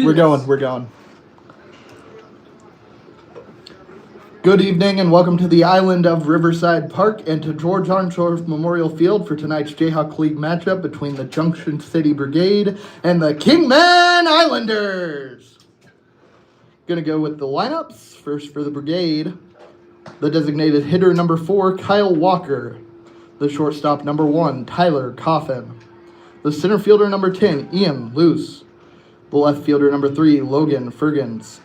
We're going. Good evening and welcome to the island of Riverside Park and to George Arnsdorf Memorial Field for tonight's Jayhawk League matchup between the Junction City Brigade and the Kingman Islanders. Gonna go with the lineups. First for the Brigade, the designated hitter number 4, Kyle Walker. The shortstop number 1, Tyler Coffin. The center fielder number 10, Ian Luce. The left fielder number 3, Logan Fergans.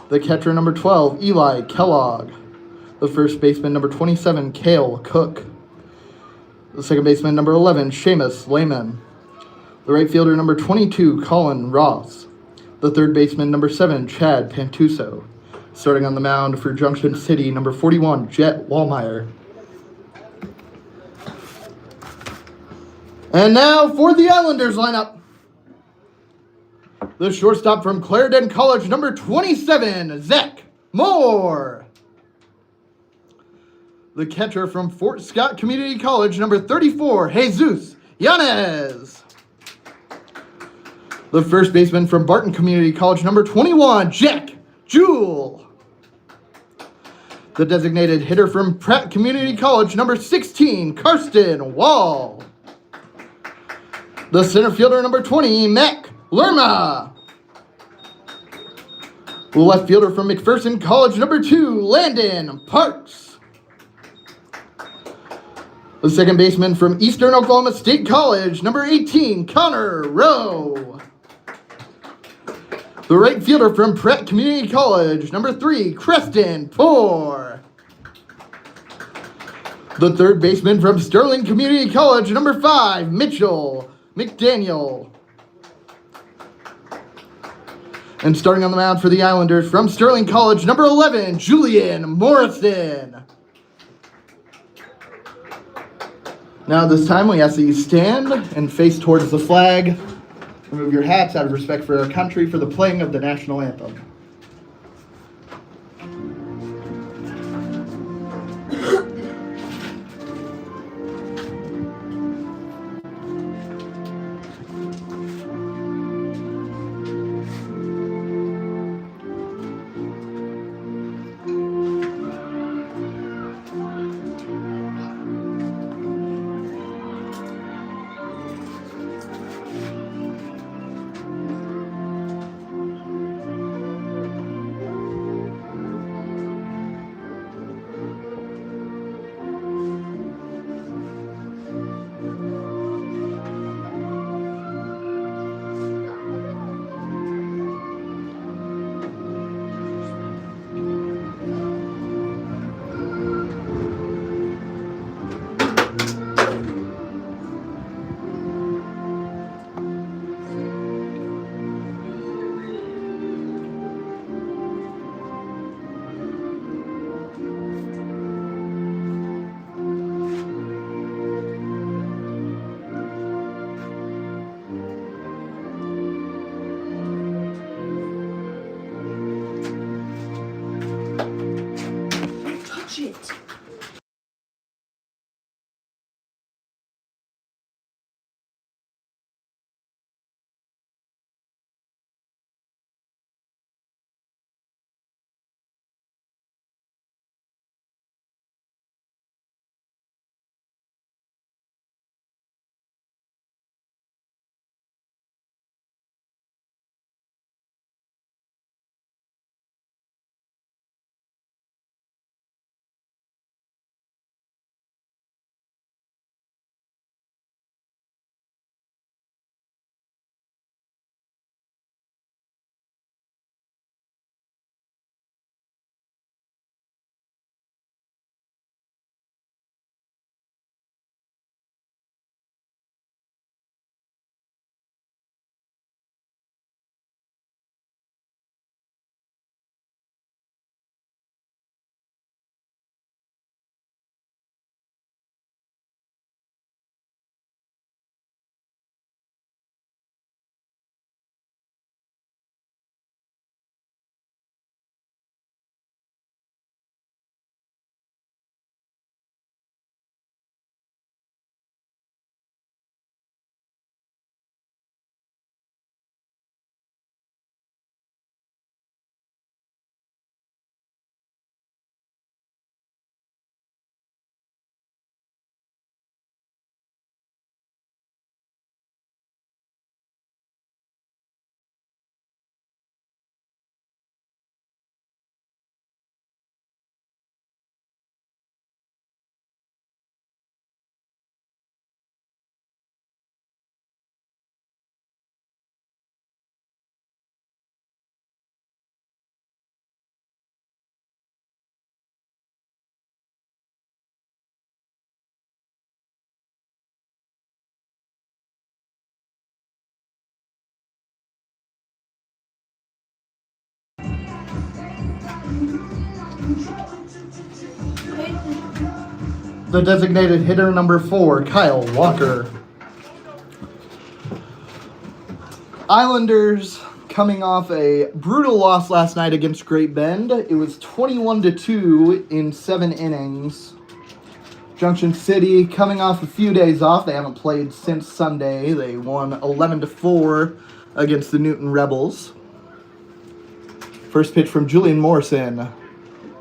The catcher number 12, Eli Kellogg. The first baseman number 27, Cale Cook. The second baseman number 11, Seamus Lehman. The right fielder number 22, Colin Ross. The third baseman number 7, Chad Pantuso. Starting on the mound for Junction City, number 41, Jet Wallmeyer. And now for the Islanders lineup. The shortstop from Clarendon College, number 27, Zach Moore. The catcher from Fort Scott Community College, number 34, Jesus Yanez. The first baseman from Barton Community College, number 21, Jack Jewell. The designated hitter from Pratt Community College, number 16, Karsten Wall. The center fielder, number 20, Mac Lerma. The left fielder from McPherson College, number 2, Landon Parks. The second baseman from Eastern Oklahoma State College, number 18, Connor Rowe. The right fielder from Pratt Community College, number 3, Creston Poor. The third baseman from Sterling Community College, number 5, Mitchell McDaniel. And starting on the mound for the Islanders from Sterling College, number 11, Julian Morrison. Now this time we ask that you stand and face towards the flag. Remove your hats out of respect for our country for the playing of the national anthem. The designated hitter, number 4, Kyle Walker. Islanders coming off a brutal loss last night against Great Bend. It was 21-2 in 7 innings. Junction City coming off a few days off. They haven't played since Sunday. They won 11-4 against the Newton Rebels. First pitch from Julian Morrison.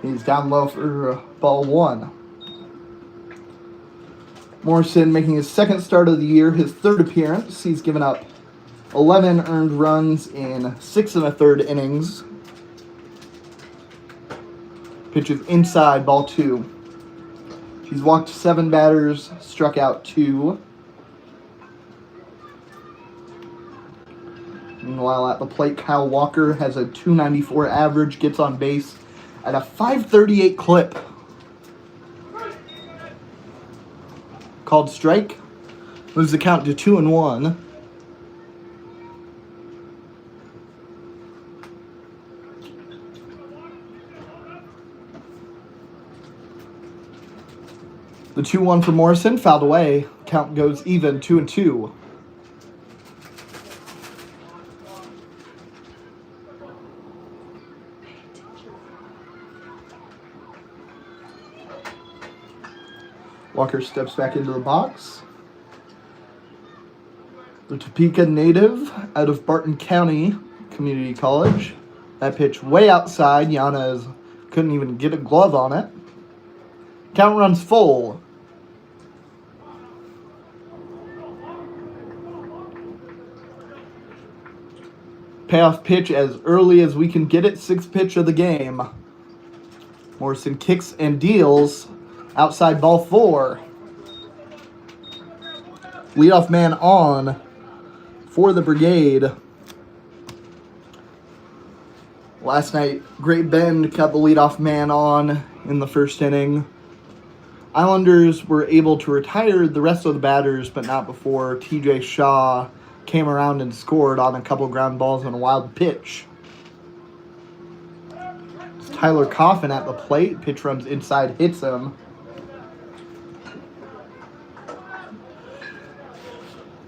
He's down low for ball 1. Morrison making his second start of the year, his third appearance. He's given up 11 earned runs in 6 1/3 innings. Pitches inside, ball 2. He's walked 7 batters, struck out 2. Meanwhile, at the plate, Kyle Walker has a .294 average, gets on base at a .538 clip. Called strike. Moves the count to 2-1. The 2-1 for Morrison, fouled away. Count goes even, 2-2. Walker steps back into the box. The Topeka native out of Barton County Community College. That pitch way outside. Yanez couldn't even get a glove on it. Count runs full. Payoff pitch as early as we can get it. 6th pitch of the game. Morrison kicks and deals. Outside, ball 4. Leadoff man on for the Brigade. Last night, Great Bend kept the leadoff man on in the first inning. Islanders were able to retire the rest of the batters, but not before TJ Shaw came around and scored on a couple ground balls and a wild pitch. It's Tyler Coffin at the plate. Pitch runs inside, hits him.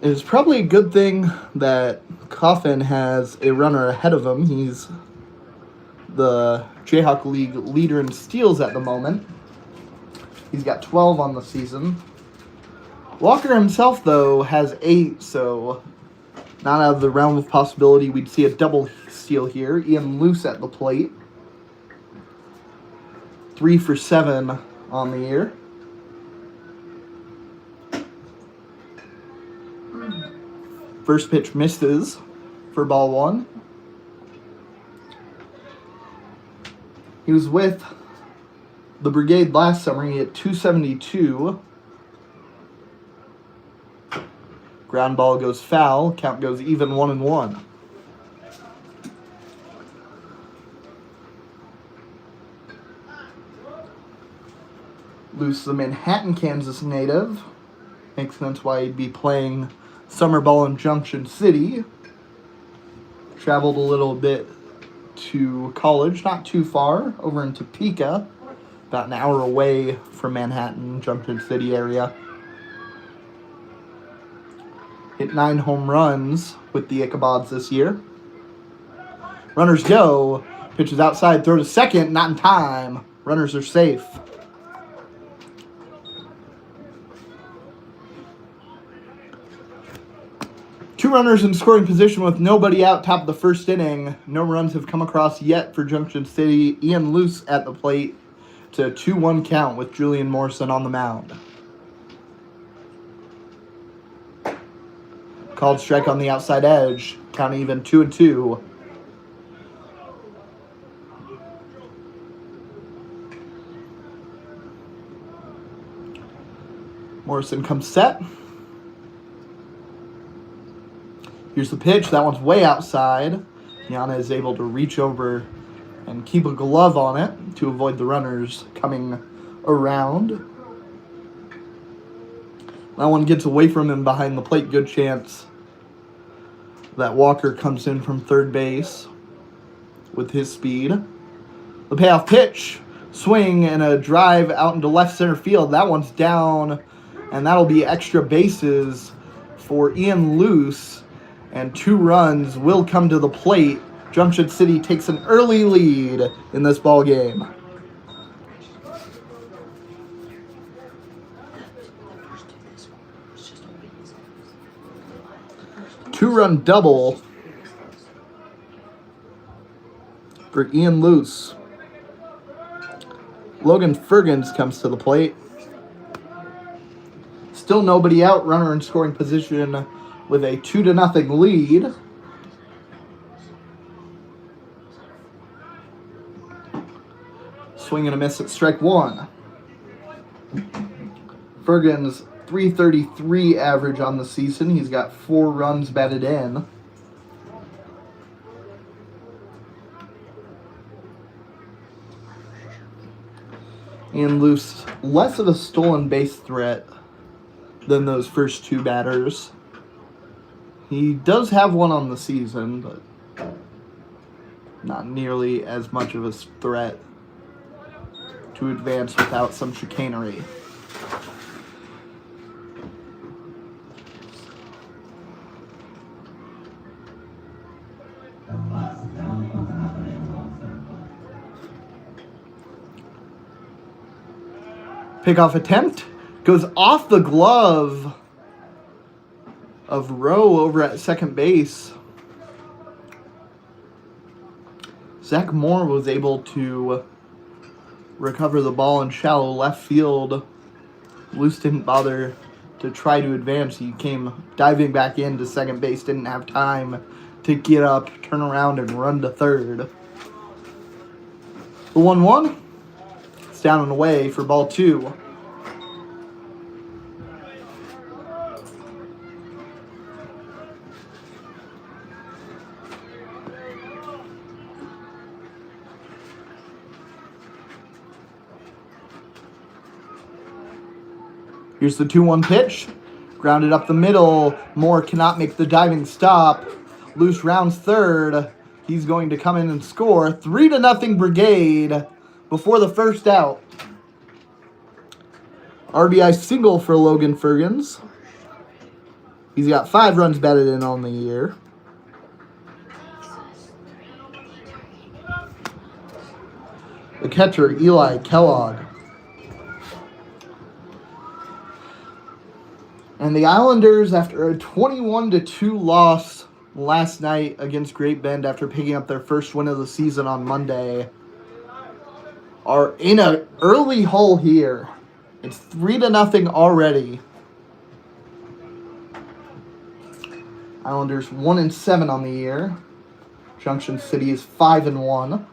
It's probably a good thing that Coffin has a runner ahead of him. He's the Jayhawk League leader in steals at the moment. He's got 12 on the season. Walker himself, though, has 8, so not out of the realm of possibility we'd see a double steal here. Ian Luce at the plate. 3 for 7 on the year. First pitch misses for ball 1. He was with the Brigade last summer. He hit .272. Ground ball goes foul. Count goes even, 1-1. Luce, the Manhattan, Kansas native. Makes sense why he'd be playing summer ball in Junction City. Traveled a little bit to college, not too far, over in Topeka, about an hour away from Manhattan, Junction City area. Hit 9 home runs with the Ichabods this year. Runners go. Pitches outside, throw to second, not in time. Runners are safe. Two runners in scoring position with nobody out, top of the first inning. No runs have come across yet for Junction City. Ian Luce at the plate to 2-1 count with Julian Morrison on the mound. Called strike on the outside edge. Count even, 2-2. Morrison comes set. Here's the pitch. That one's way outside. Yana is able to reach over and keep a glove on it to avoid the runners coming around. That one gets away from him behind the plate. Good chance that Walker comes in from third base with his speed. The payoff pitch, swing, and a drive out into left center field. That one's down, and that'll be extra bases for Ian Luce, and 2 runs will come to the plate. Junction City takes an early lead in this ball game. Two-run double for Ian Luce. Logan Fergens comes to the plate. Still nobody out. Runner in scoring position with a 2-0 lead. Swing and a miss at strike 1. Fergens, .333 average on the season. He's got 4 runs batted in. And Luce, less of a stolen base threat than those first 2 batters. He does have one on the season, but not nearly as much of a threat to advance without some chicanery. Pickoff attempt goes off the glove of Rowe over at second base. Zach Moore was able to recover the ball in shallow left field. Luce didn't bother to try to advance. He came diving back into second base, didn't have time to get up, turn around, and run to third. The 1-1. It's down and away for ball 2. Here's the 2-1 pitch. Grounded up the middle. Moore cannot make the diving stop. Luce rounds third. He's going to come in and score. 3-0 Brigade before the first out. RBI single for Logan Fergens. He's got 5 runs batted in on the year. The catcher, Eli Kellogg. And the Islanders, after a 21-2 loss last night against Great Bend after picking up their first win of the season on Monday, are in an early hole here. It's 3-0 already. Islanders 1-7 on the year. Junction City is 5-1.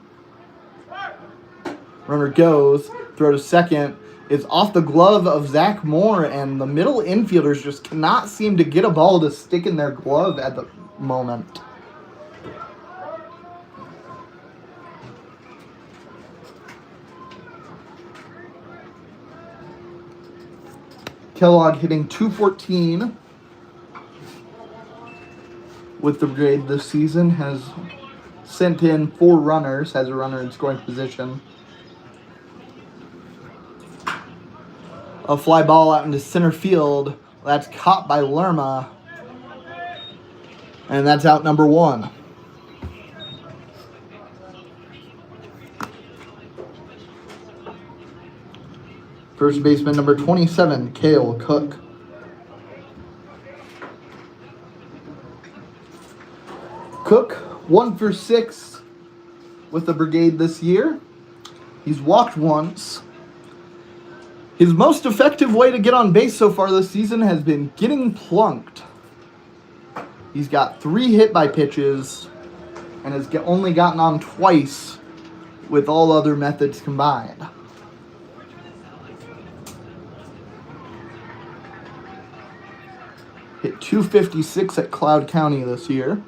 Runner goes, throw to second. It's off the glove of Zach Moore, and the middle infielders just cannot seem to get a ball to stick in their glove at the moment. Kellogg hitting .214 with the Brigade this season, has sent in 4 runners, has a runner in scoring position. A fly ball out into center field. That's caught by Lerma. And that's out number 1. First baseman number 27, Cale Cook. Cook, 1 for 6 with the Brigade this year. He's walked once. His most effective way to get on base so far this season has been getting plunked. He's got 3 hit by pitches and has only gotten on twice with all other methods combined. Hit .256 at Cloud County this year.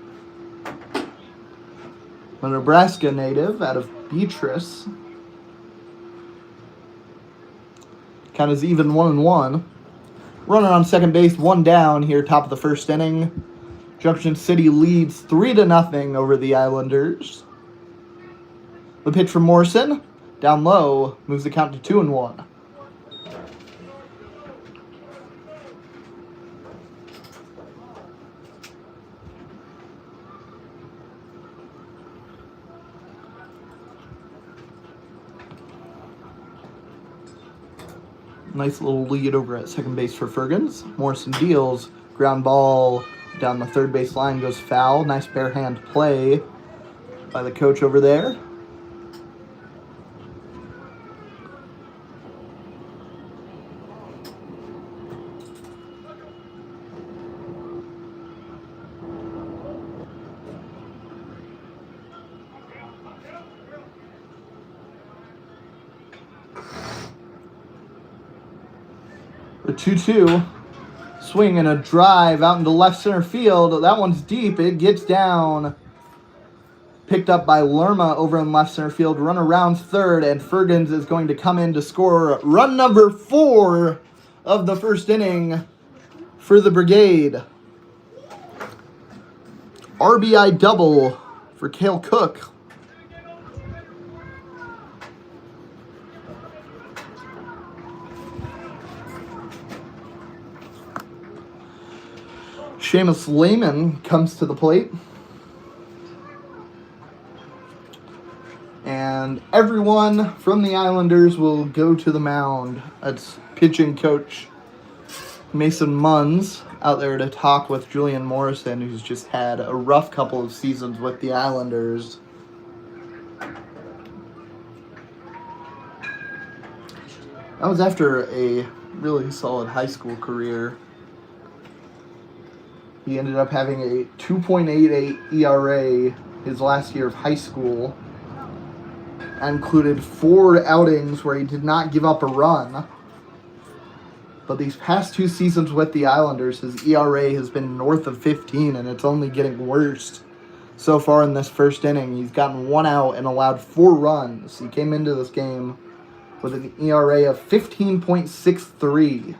A Nebraska native out of Beatrice. Count is even 1-1. Runner on second base, 1 down here, top of the first inning. Junction City leads 3-0 over the Islanders. The pitch from Morrison, down low, moves the count to 2-1. Nice little lead over at second base for Fergans. Morrison deals, ground ball down the third base line, goes foul. Nice bare hand play by the coach over there. The 2-2. Swing and a drive out into left center field. That one's deep. It gets down. Picked up by Lerma over in left center field. Run around third, and Fergans is going to come in to score run number 4 of the first inning for the Brigade. RBI double for Cale Cook. Seamus Lehman comes to the plate. And everyone from the Islanders will go to the mound. That's pitching coach Mason Munns out there to talk with Julian Morrison, who's just had a rough couple of seasons with the Islanders. That was after a really solid high school career. He ended up having a 2.88 ERA his last year of high school. That included 4 outings where he did not give up a run. But these past 2 seasons with the Islanders, his ERA has been north of 15, and it's only getting worse so far in this first inning. He's gotten 1 out and allowed 4 runs. He came into this game with an ERA of 15.63.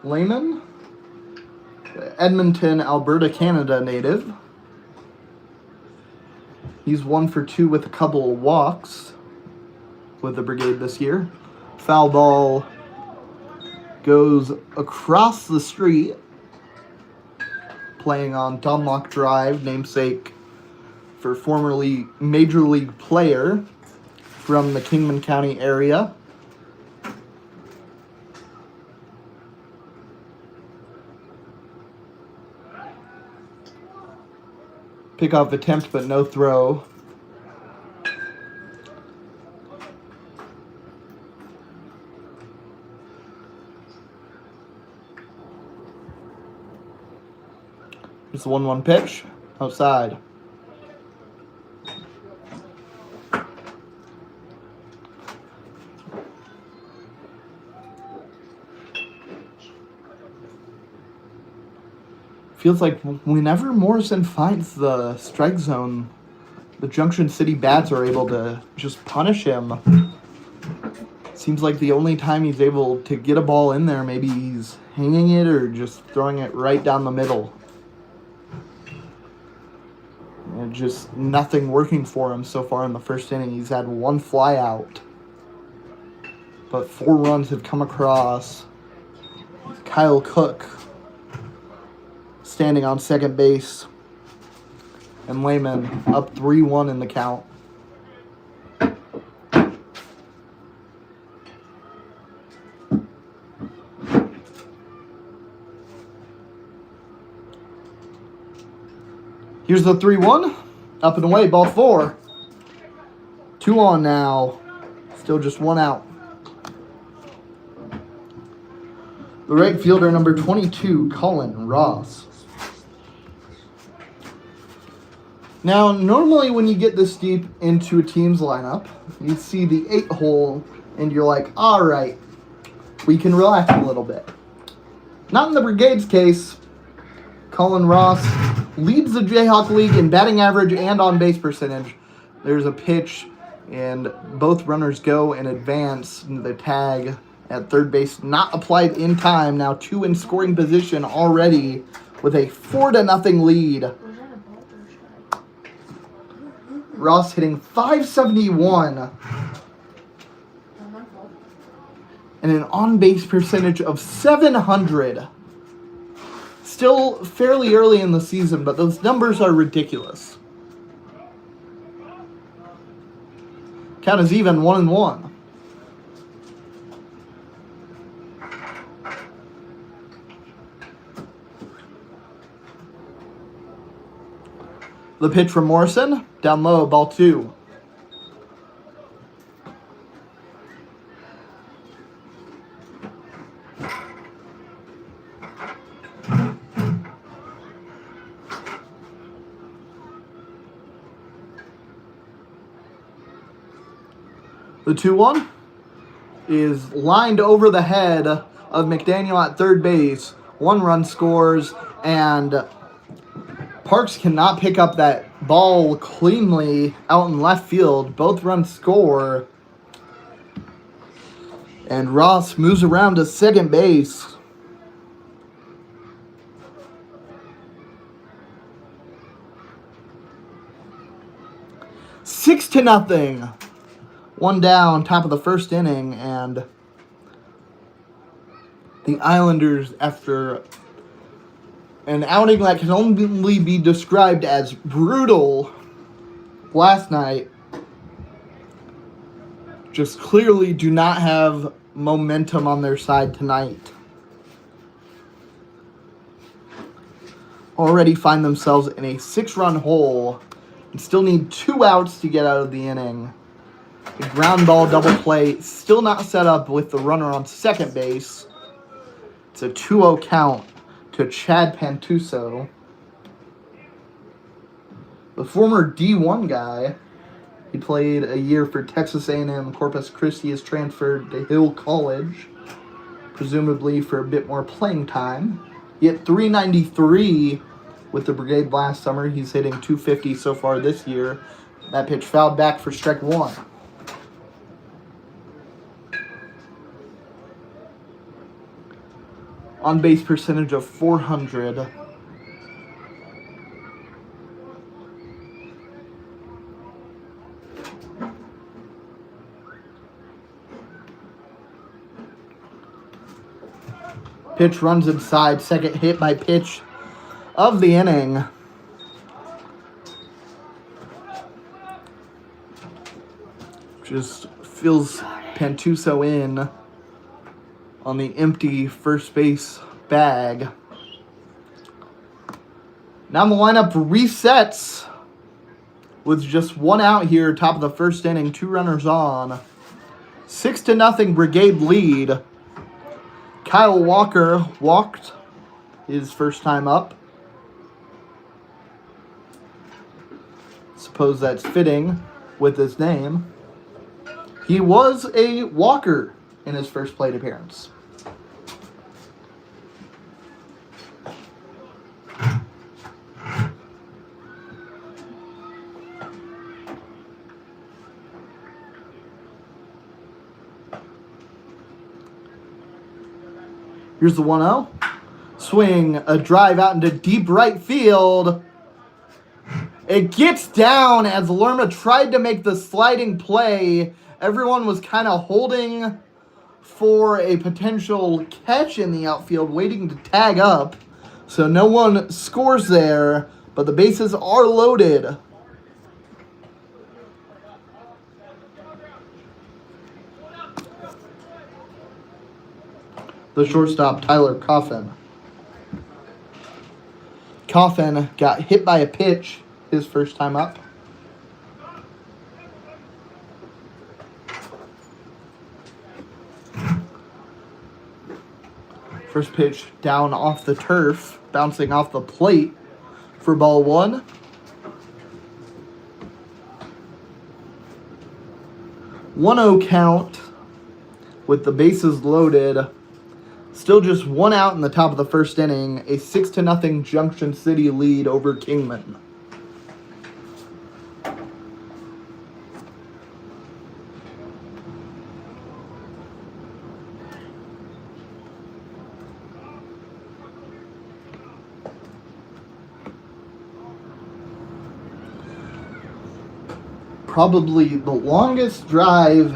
Lehman, Edmonton, Alberta, Canada native. He's 1 for 2 with a couple of walks with the Brigade this year. Foul ball goes across the street, playing on Dunlock Drive, namesake for formerly Major League player from the Kingman County area. Pickoff attempt, but no throw. It's a 1-1 pitch. Outside. Feels like whenever Morrison finds the strike zone, the Junction City bats are able to just punish him. Seems like the only time he's able to get a ball in there, maybe he's hanging it or just throwing it right down the middle. And just nothing working for him so far in the first inning. He's had 1 fly out, but 4 runs have come across. Kyle Cook standing on second base, and Lehman up 3-1 in the count. Here's the 3-1, up and away, ball 4. 2 on now, still just 1 out. The right fielder, number 22, Colin Ross. Now, normally when you get this deep into a team's lineup, you see the 8 hole, and you're like, all right, we can relax a little bit. Not in the Brigade's case. Colin Ross leads the Jayhawk League in batting average and on-base percentage. There's a pitch, and both runners go and advance. The tag at third base, not applied in time. Now 2 in scoring position already with a 4-0 lead. Ross hitting .571 and an on-base percentage of .700. Still fairly early in the season, but those numbers are ridiculous. Count is even, 1-1. The pitch from Morrison, down low, ball 2. The 2-1 is lined over the head of McDaniel at third base. 1 run scores, and Parks cannot pick up that ball cleanly out in left field. Both runs score, and Ross moves around to second base. Six to nothing. 1 down, top of the first inning, and the Islanders, after an outing that can only be described as brutal last night, just clearly do not have momentum on their side tonight. Already find themselves in a 6-run hole and still need 2 outs to get out of the inning. The ground ball double play still not set up with the runner on second base. It's a 2-0 count to Chad Pantuso. The former D1 guy, he played a year for Texas A&M Corpus Christi, is transferred to Hill College, presumably for a bit more playing time. He hit .393 with the Brigade last summer. He's hitting .250 so far this year. That pitch fouled back for strike 1. On-base percentage of .400. Pitch runs inside. Second hit by pitch of the inning. Just fills Pantuso in on the empty first base bag. Now the lineup resets with just 1 out here, top of the first inning, 2 runners on. 6-0 Brigade lead. Kyle Walker walked his first time up. Suppose that's fitting with his name. He was a walker in his first plate appearance. Here's the 1-0. Swing, a drive out into deep right field. It gets down as Lerma tried to make the sliding play. Everyone was kind of holding for a potential catch in the outfield, waiting to tag up. So no one scores there, but the bases are loaded. The shortstop, Tyler Coffin. Coffin got hit by a pitch his first time up. First pitch down off the turf, bouncing off the plate for ball 1. 1-0 count with the bases loaded. Still just 1 out in the top of the first inning. A 6-0 Junction City lead over Kingman. probably the longest drive,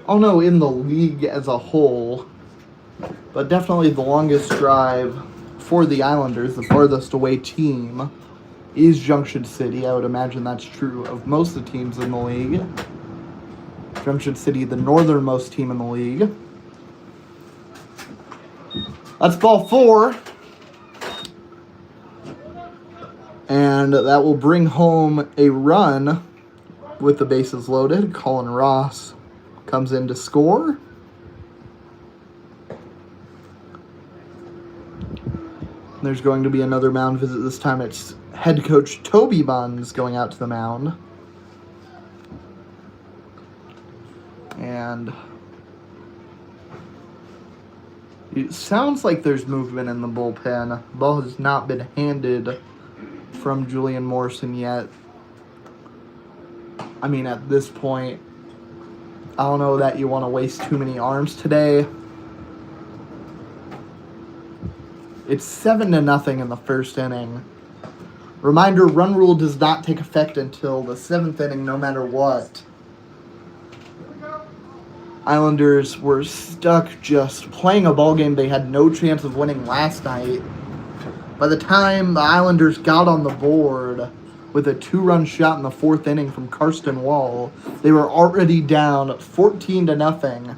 oh no, in the league as a whole, but definitely the longest drive for the Islanders, the farthest away team, is Junction City. I would imagine that's true of most of the teams in the league. Junction City, the northernmost team in the league. That's ball 4. And that will bring home a run with the bases loaded. Colin Ross comes in to score. There's going to be another mound visit. This time it's head coach Toby Buns going out to the mound. And it sounds like there's movement in the bullpen. The ball has not been handed from Julian Morrison yet. I mean, at this point, I don't know that you want to waste too many arms today. It's 7-0 in the first inning. Reminder, run rule does not take effect until the 7th inning, no matter what. Islanders were stuck just playing a ball game they had no chance of winning last night. By the time the Islanders got on the board with a 2-run shot in the 4th inning from Karsten Wall, they were already down 14-0.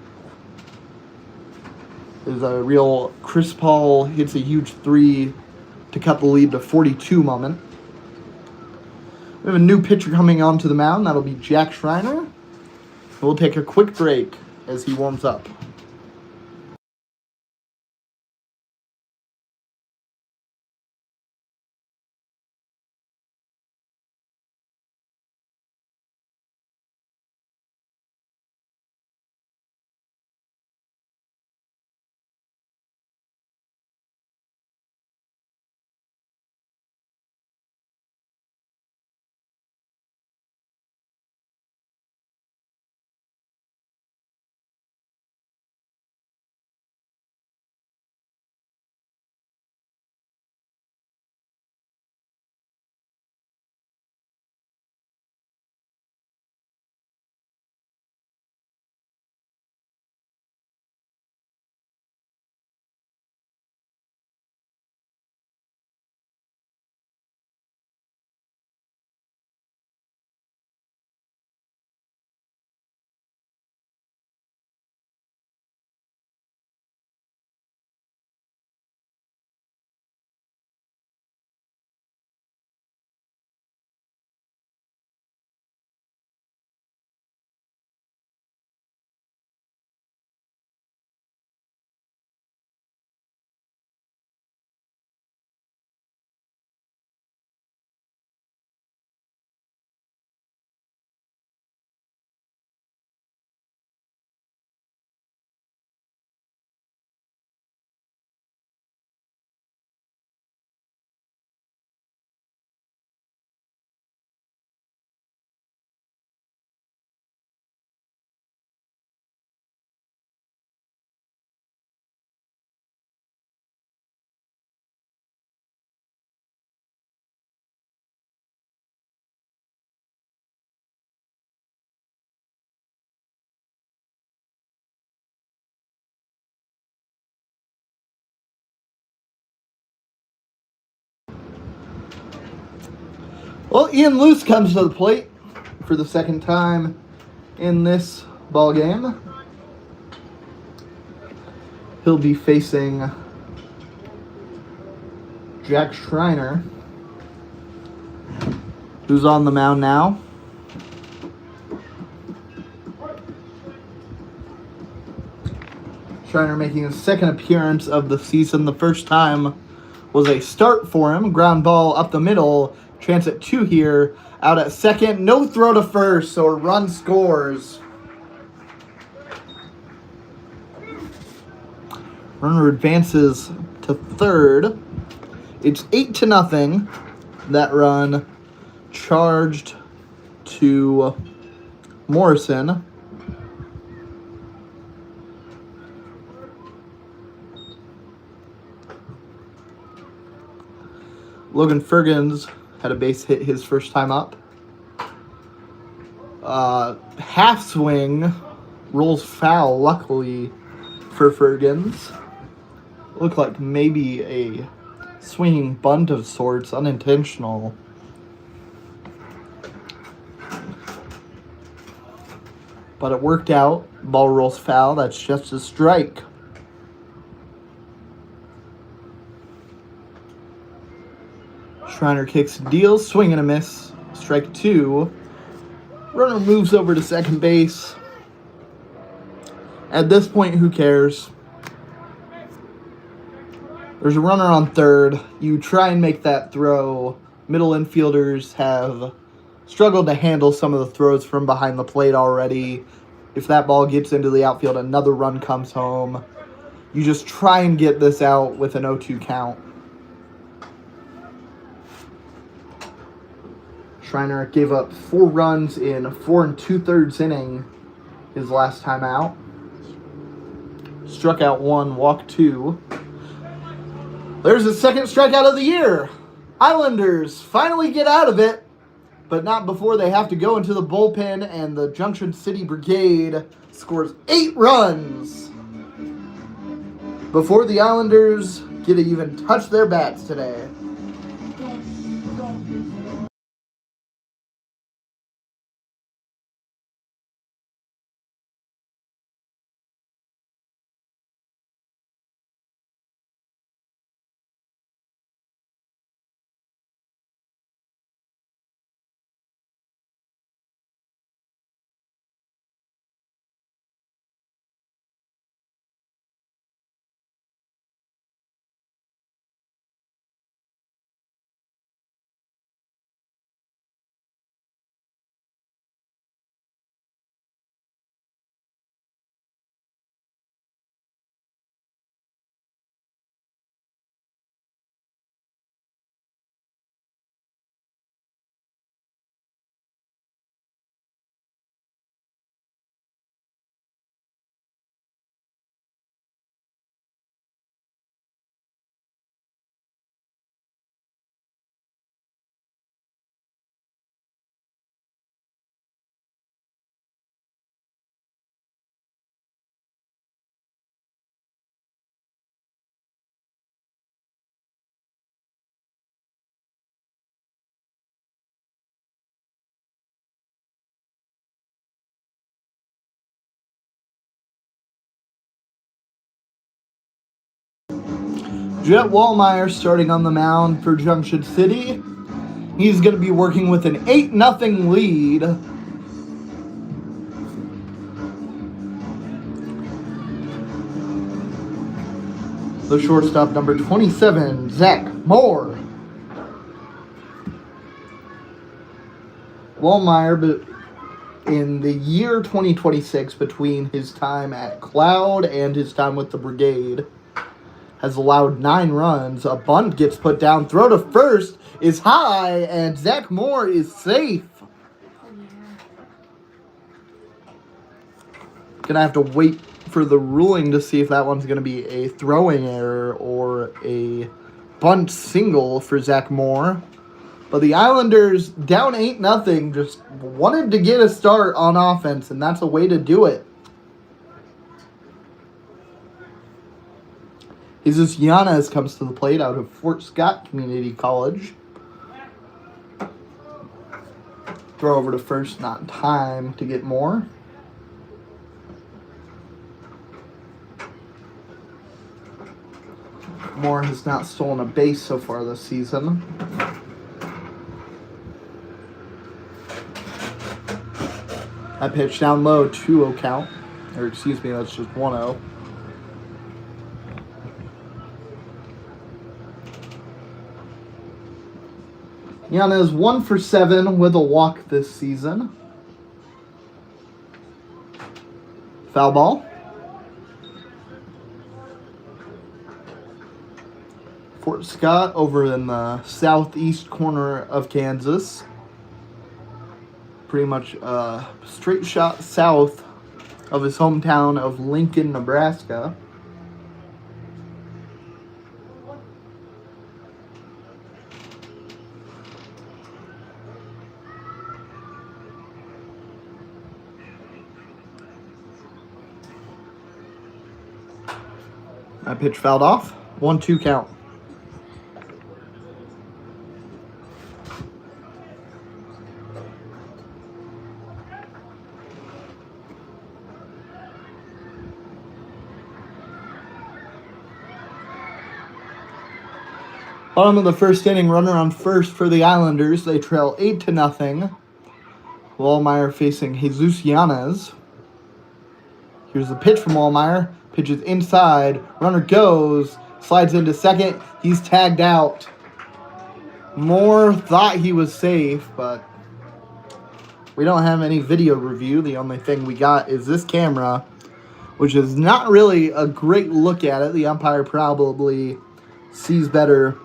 There's a real Chris Paul hits a huge 3 to cut the lead to 42 moment. We have a new pitcher coming onto the mound. That'll be Jack Schreiner. We'll take a quick break as he warms up. Well, Ian Luce comes to the plate for the second time in this ball game. He'll be facing Jack Schreiner, who's on the mound now. Schreiner making his second appearance of the season. The first time was a start for him. Ground ball up the middle. Chance at 2 here. Out at second. No throw to first, so a run scores. Runner advances to third. It's 8-0. That run charged to Morrison. Logan Fergens had a base hit his first time up. Half swing rolls foul, luckily for Fergans. Looked like maybe a swinging bunt of sorts, unintentional. But it worked out. Ball rolls foul. That's just a strike. Schreiner kicks and deals. Swing and a miss. Strike 2. Runner moves over to second base. At this point, who cares? There's a runner on third. You try and make that throw. Middle infielders have struggled to handle some of the throws from behind the plate already. If that ball gets into the outfield, another run comes home. You just try and get this out with an 0-2 count. Schreiner gave up 4 runs in 4 2/3 inning his last time out. Struck out 1, walked 2. There's his second strikeout of the year. Islanders finally get out of it, but not before they have to go into the bullpen, and the Junction City Brigade scores 8 runs before the Islanders get to even touch their bats today. Jet Wallmeyer starting on the mound for Junction City. He's going to be working with an 8-0 lead. The shortstop, number 27, Zach Moore. Wallmeyer, in the year 2026, between his time at Cloud and his time with the Brigade, has allowed 9 runs. A bunt gets put down. Throw to first is high, and Zach Moore is safe. Gonna have to wait for the ruling to see if that one's gonna be a throwing error or a bunt single for Zach Moore. But the Islanders, down 8-0, just wanted to get a start on offense, and that's a way to do it. Jesus Yanez comes to the plate out of Fort Scott Community College. Throw over to first, not in time to get more. Moore has not stolen a base so far this season. That pitch down low, 2-0 count. Or excuse me, that's just 1-0. Yanez 1 for 7 with a walk this season. Foul ball. Fort Scott over in the southeast corner of Kansas. Pretty much a straight shot south of his hometown of Lincoln, Nebraska. That pitch fouled off. 1-2 count. Bottom of the first inning, runner on first for the Islanders. They trail 8-0. Wallmeyer facing Jesus Yanez. Here's the pitch from Wallmeyer. Pitches inside. Runner goes. Slides into second. He's tagged out. Moore thought he was safe, but we don't have any video review. The only thing we got is this camera, which is not really a great look at it. The umpire probably sees better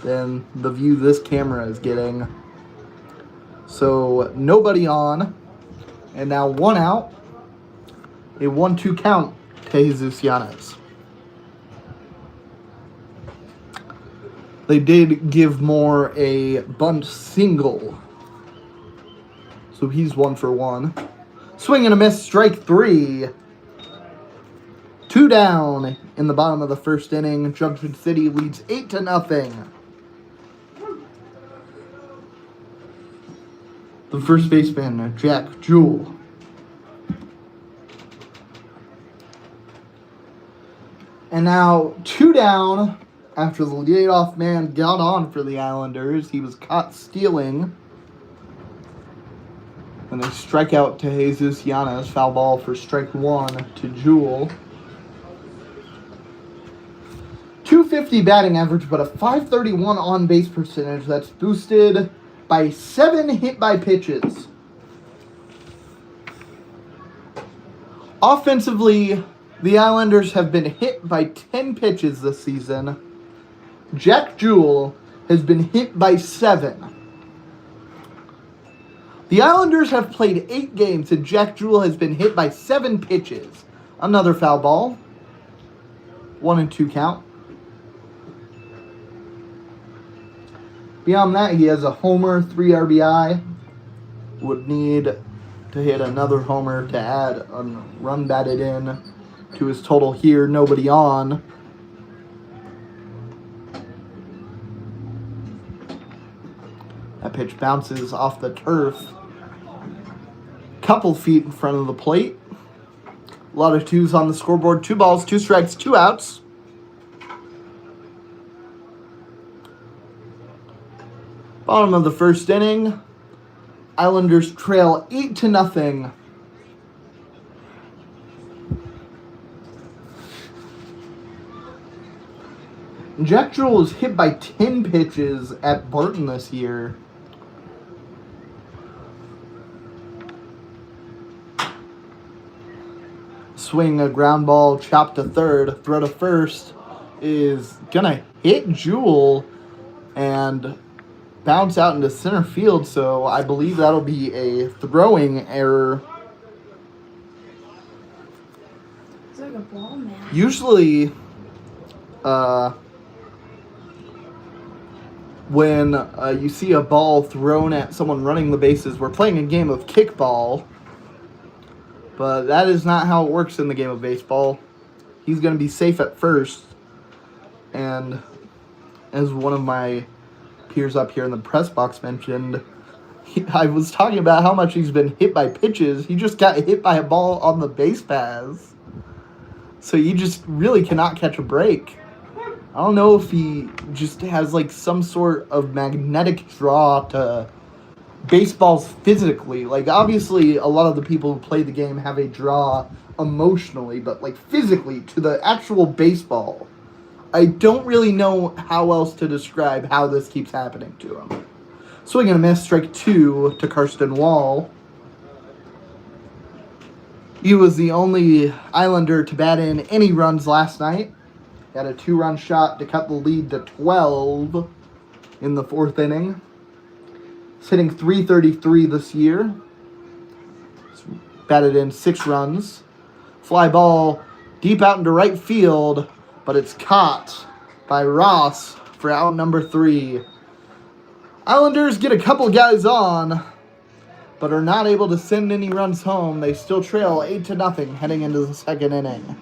than the view this camera is getting. So nobody on, and now 1 out. A 1-2 count to Jesus Yanez. They did give Moore a bunt single, so he's 1 for 1. Swing and a miss, strike 3. 2 down in the bottom of the first inning. Junction City leads 8-0. The first baseman, Jack Jewell. And now 2 down after the leadoff man got on for the Islanders. He was caught stealing. And they strike out to Jesus Yanez. Foul ball for strike 1 to Jewell. .250 batting average, but a .531 on-base percentage. That's boosted by 7 hit by pitches. Offensively, the Islanders have been hit by 10 pitches this season. Jack Jewell has been hit by 7. The Islanders have played 8 games and Jack Jewell has been hit by 7 pitches. Another foul ball. 1-2 count. Beyond that, he has a homer, 3 RBI. Would need to hit another homer to add a run batted in to his total here. Nobody on. That pitch bounces off the turf. Couple feet in front of the plate. A lot of 2s on the scoreboard. 2 balls, 2 strikes, 2 outs. Bottom of the first inning. Islanders trail 8-0. Jack Jewell was hit by 10 pitches at Barton this year. Swing a ground ball, chop to third, throw to first is gonna hit Jewell and bounce out into center field, so I believe that'll be a throwing error. It's like a ball, man. Usually, when you see a ball thrown at someone running the bases, we're playing a game of kickball, but that is not how it works in the game of baseball. He's going to be safe at first, and as one of my peers up here in the press box mentioned, I was talking about how much he's been hit by pitches. He just got hit by a ball on the base paths, so you just really cannot catch a break. I don't know if he just has like some sort of magnetic draw to baseballs physically. Like, obviously, a lot of the people who play the game have a draw emotionally, but like physically to the actual baseball, I don't really know how else to describe how this keeps happening to him. Swing and a miss, strike 2 to Karsten Wall. He was the only Islander to bat in any runs last night. Got a 2-run shot to cut the lead to 12 in the 4th inning. He's hitting .333 this year. He's batted in 6 runs. Fly ball deep out into right field, but it's caught by Ross for out number 3. Islanders get a couple guys on, but are not able to send any runs home. They still trail 8-0 heading into the 2nd inning.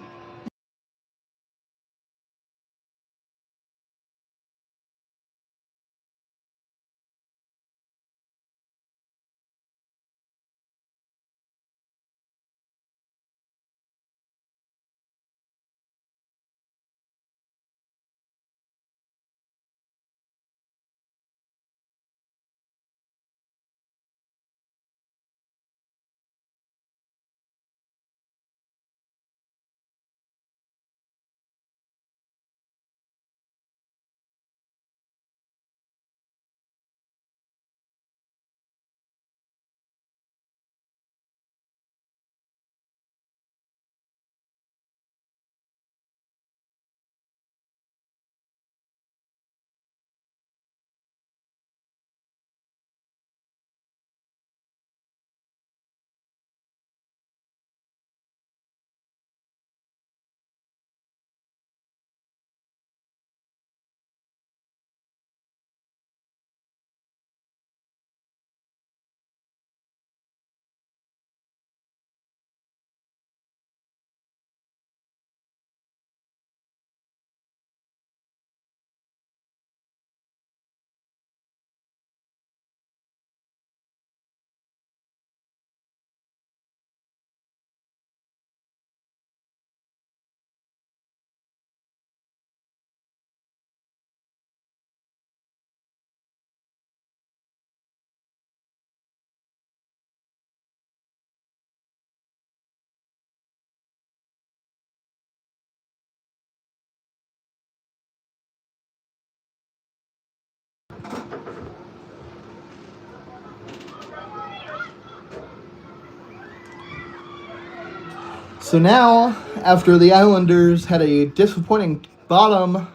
So now, after the Islanders had a disappointing bottom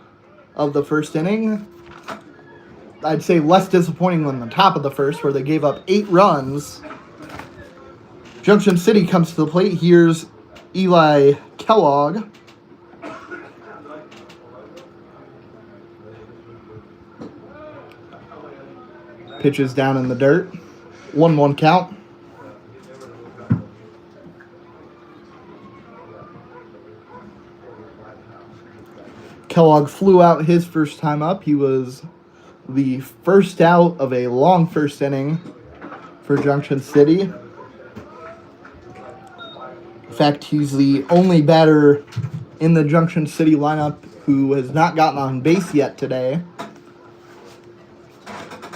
of the first inning, I'd say less disappointing than the top of the first, where they gave up 8 runs. Junction City comes to the plate. Here's Eli Kellogg. Pitches down in the dirt. 1-1 count. Kellogg flew out his first time up. He was the first out of a long first inning for Junction City. In fact, he's the only batter in the Junction City lineup who has not gotten on base yet today.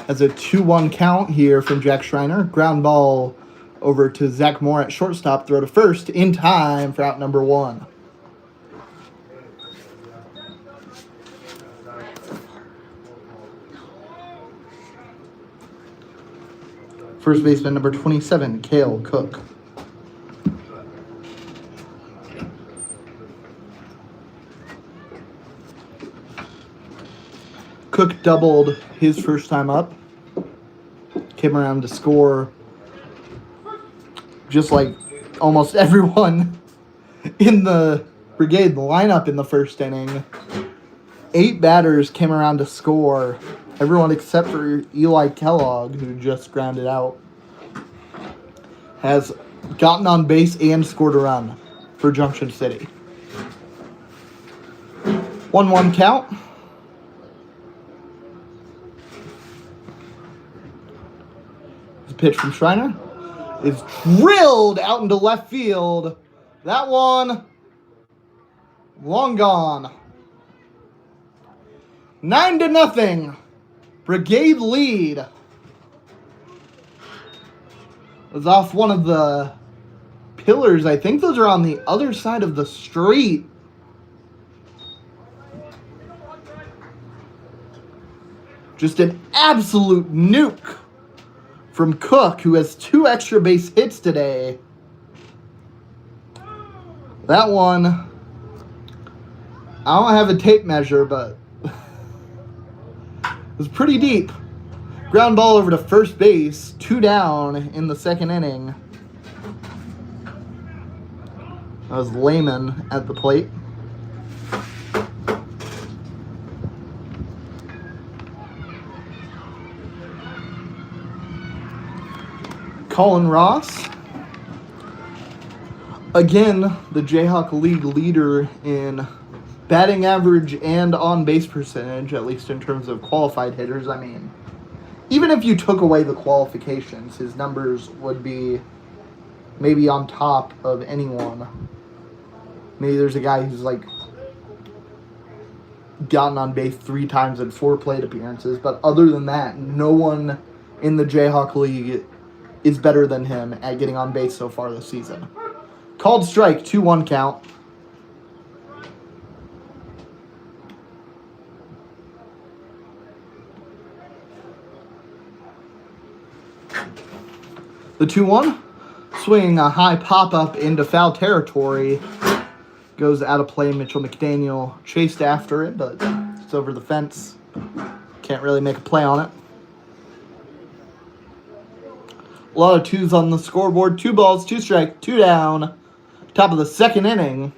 As a 2-1 count here from Jack Schreiner. Ground ball over to Zach Moore at shortstop. Throw to first in time for out number 1. First baseman number 27, Cale Cook. Cook doubled his first time up. Came around to score just like almost everyone in the Brigade lineup in the first inning. 8 batters came around to score. Everyone except for Eli Kellogg, who just grounded out, has gotten on base and scored a run for Junction City. 1-1 count. Pitch from Schreiner is drilled out into left field. That one, long gone. 9-0. Brigade lead. It was off one of the pillars. I think those are on the other side of the street. Just an absolute nuke from Cook, who has 2 extra base hits today. That one, I don't have a tape measure, but it was pretty deep. Ground ball over to first base, 2 down in the second inning. That was Lehman at the plate. Colin Ross, again, the Jayhawk League leader in batting average and on-base percentage, at least in terms of qualified hitters. I mean, even if you took away the qualifications, his numbers would be maybe on top of anyone. Maybe there's a guy who's like gotten on base 3 times in 4 plate appearances, but other than that, no one in the Jayhawk League is better than him at getting on base so far this season. Called strike, 2-1 count. The 2-1, swinging a high pop-up into foul territory. Goes out of play. Mitchell McDaniel chased after it, but it's over the fence. Can't really make a play on it. A lot of 2s on the scoreboard. 2 balls, 2 strikes, 2 down. Top of the second inning.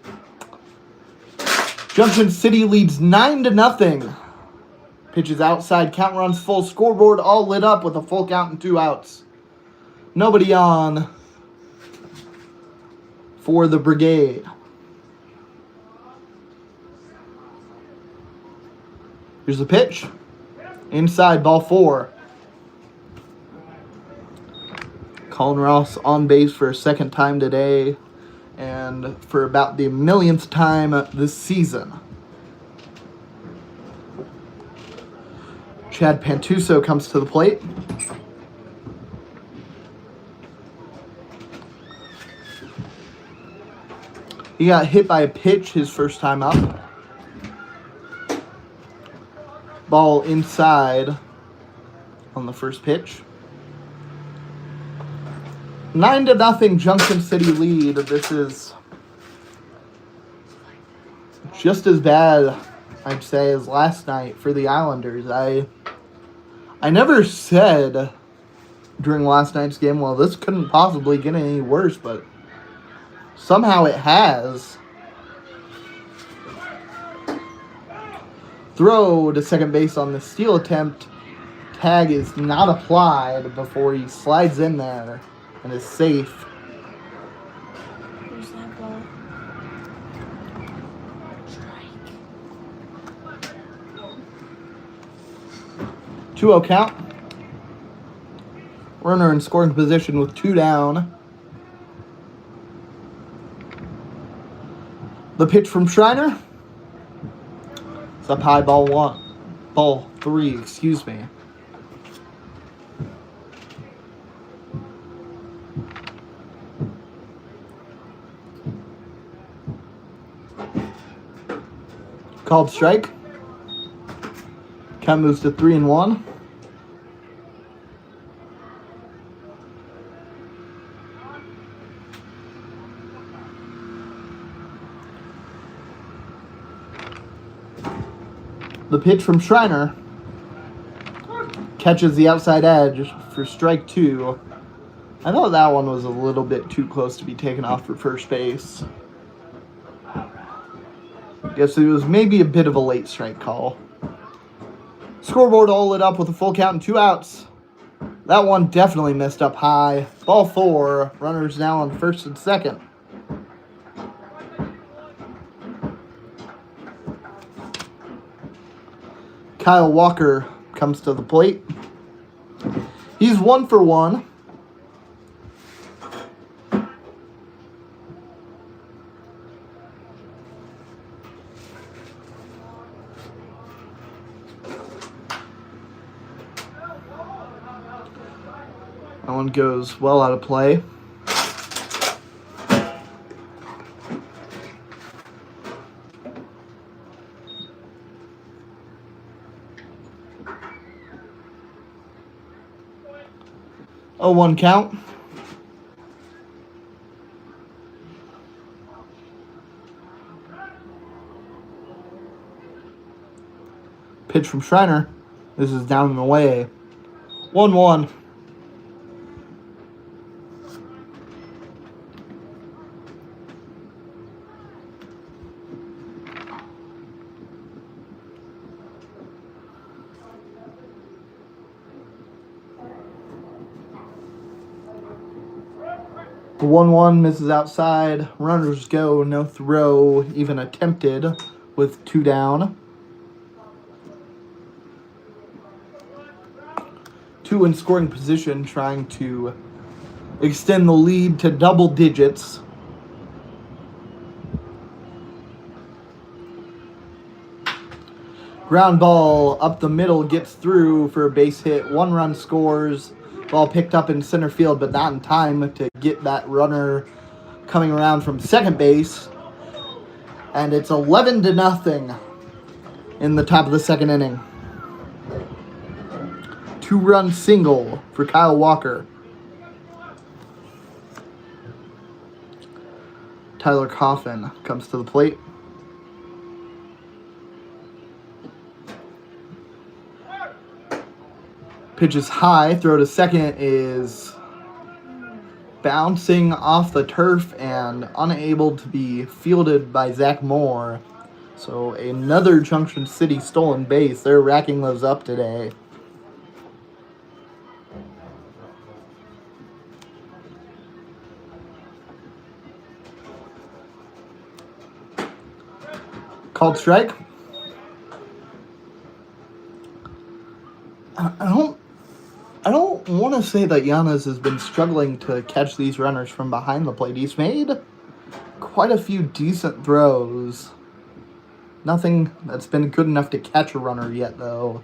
Junction City leads 9-0. Pitches outside, count runs full, scoreboard all lit up with a full count and 2 outs. Nobody on for the Brigade. Here's the pitch. Inside, ball 4. Colin Ross on base for a second time today and for about the millionth time this season. Chad Pantuso comes to the plate. He got hit by a pitch his first time up. Ball inside on the first pitch. 9-0 Junction City lead. This is just as bad, I'd say, as last night for the Islanders. I never said during last night's game, well, this couldn't possibly get any worse, but somehow it has. Throw to second base on the steal attempt. Tag is not applied before he slides in there and is safe. Where's that ball? Strike. 2-0 count. Runner in scoring position with 2 down. The pitch from Schreiner. It's up high, ball 3, excuse me. Called strike. Count moves to 3-1. The pitch from Schreiner catches the outside edge for strike 2. I thought that one was a little bit too close to be taken off for first base. Guess it was maybe a bit of a late strike call. Scoreboard all lit up with a full count and 2 outs. That one definitely missed up high. Ball 4. Runners now on first and second. Kyle Walker comes to the plate. He's 1 for 1. That one goes well out of play. Oh, 1 count. Pitch from Schreiner. This is down and away. 1-1. The 1-1 misses outside. Runners go, no throw even attempted with 2 down. 2 in scoring position, trying to extend the lead to double digits. Ground ball up the middle, gets through for a base hit. 1 run scores. Ball picked up in center field, but not in time to get that runner coming around from second base. And it's 11-0 in the top of the second inning. 2-run single for Kyle Walker. Tyler Coffin comes to the plate. Pitch is high. Throw to second is bouncing off the turf and unable to be fielded by Zach Moore. So another Junction City stolen base. They're racking those up today. Called strike. I don't want to say that Giannis has been struggling to catch these runners from behind the plate. He's made quite a few decent throws. Nothing that's been good enough to catch a runner yet, though.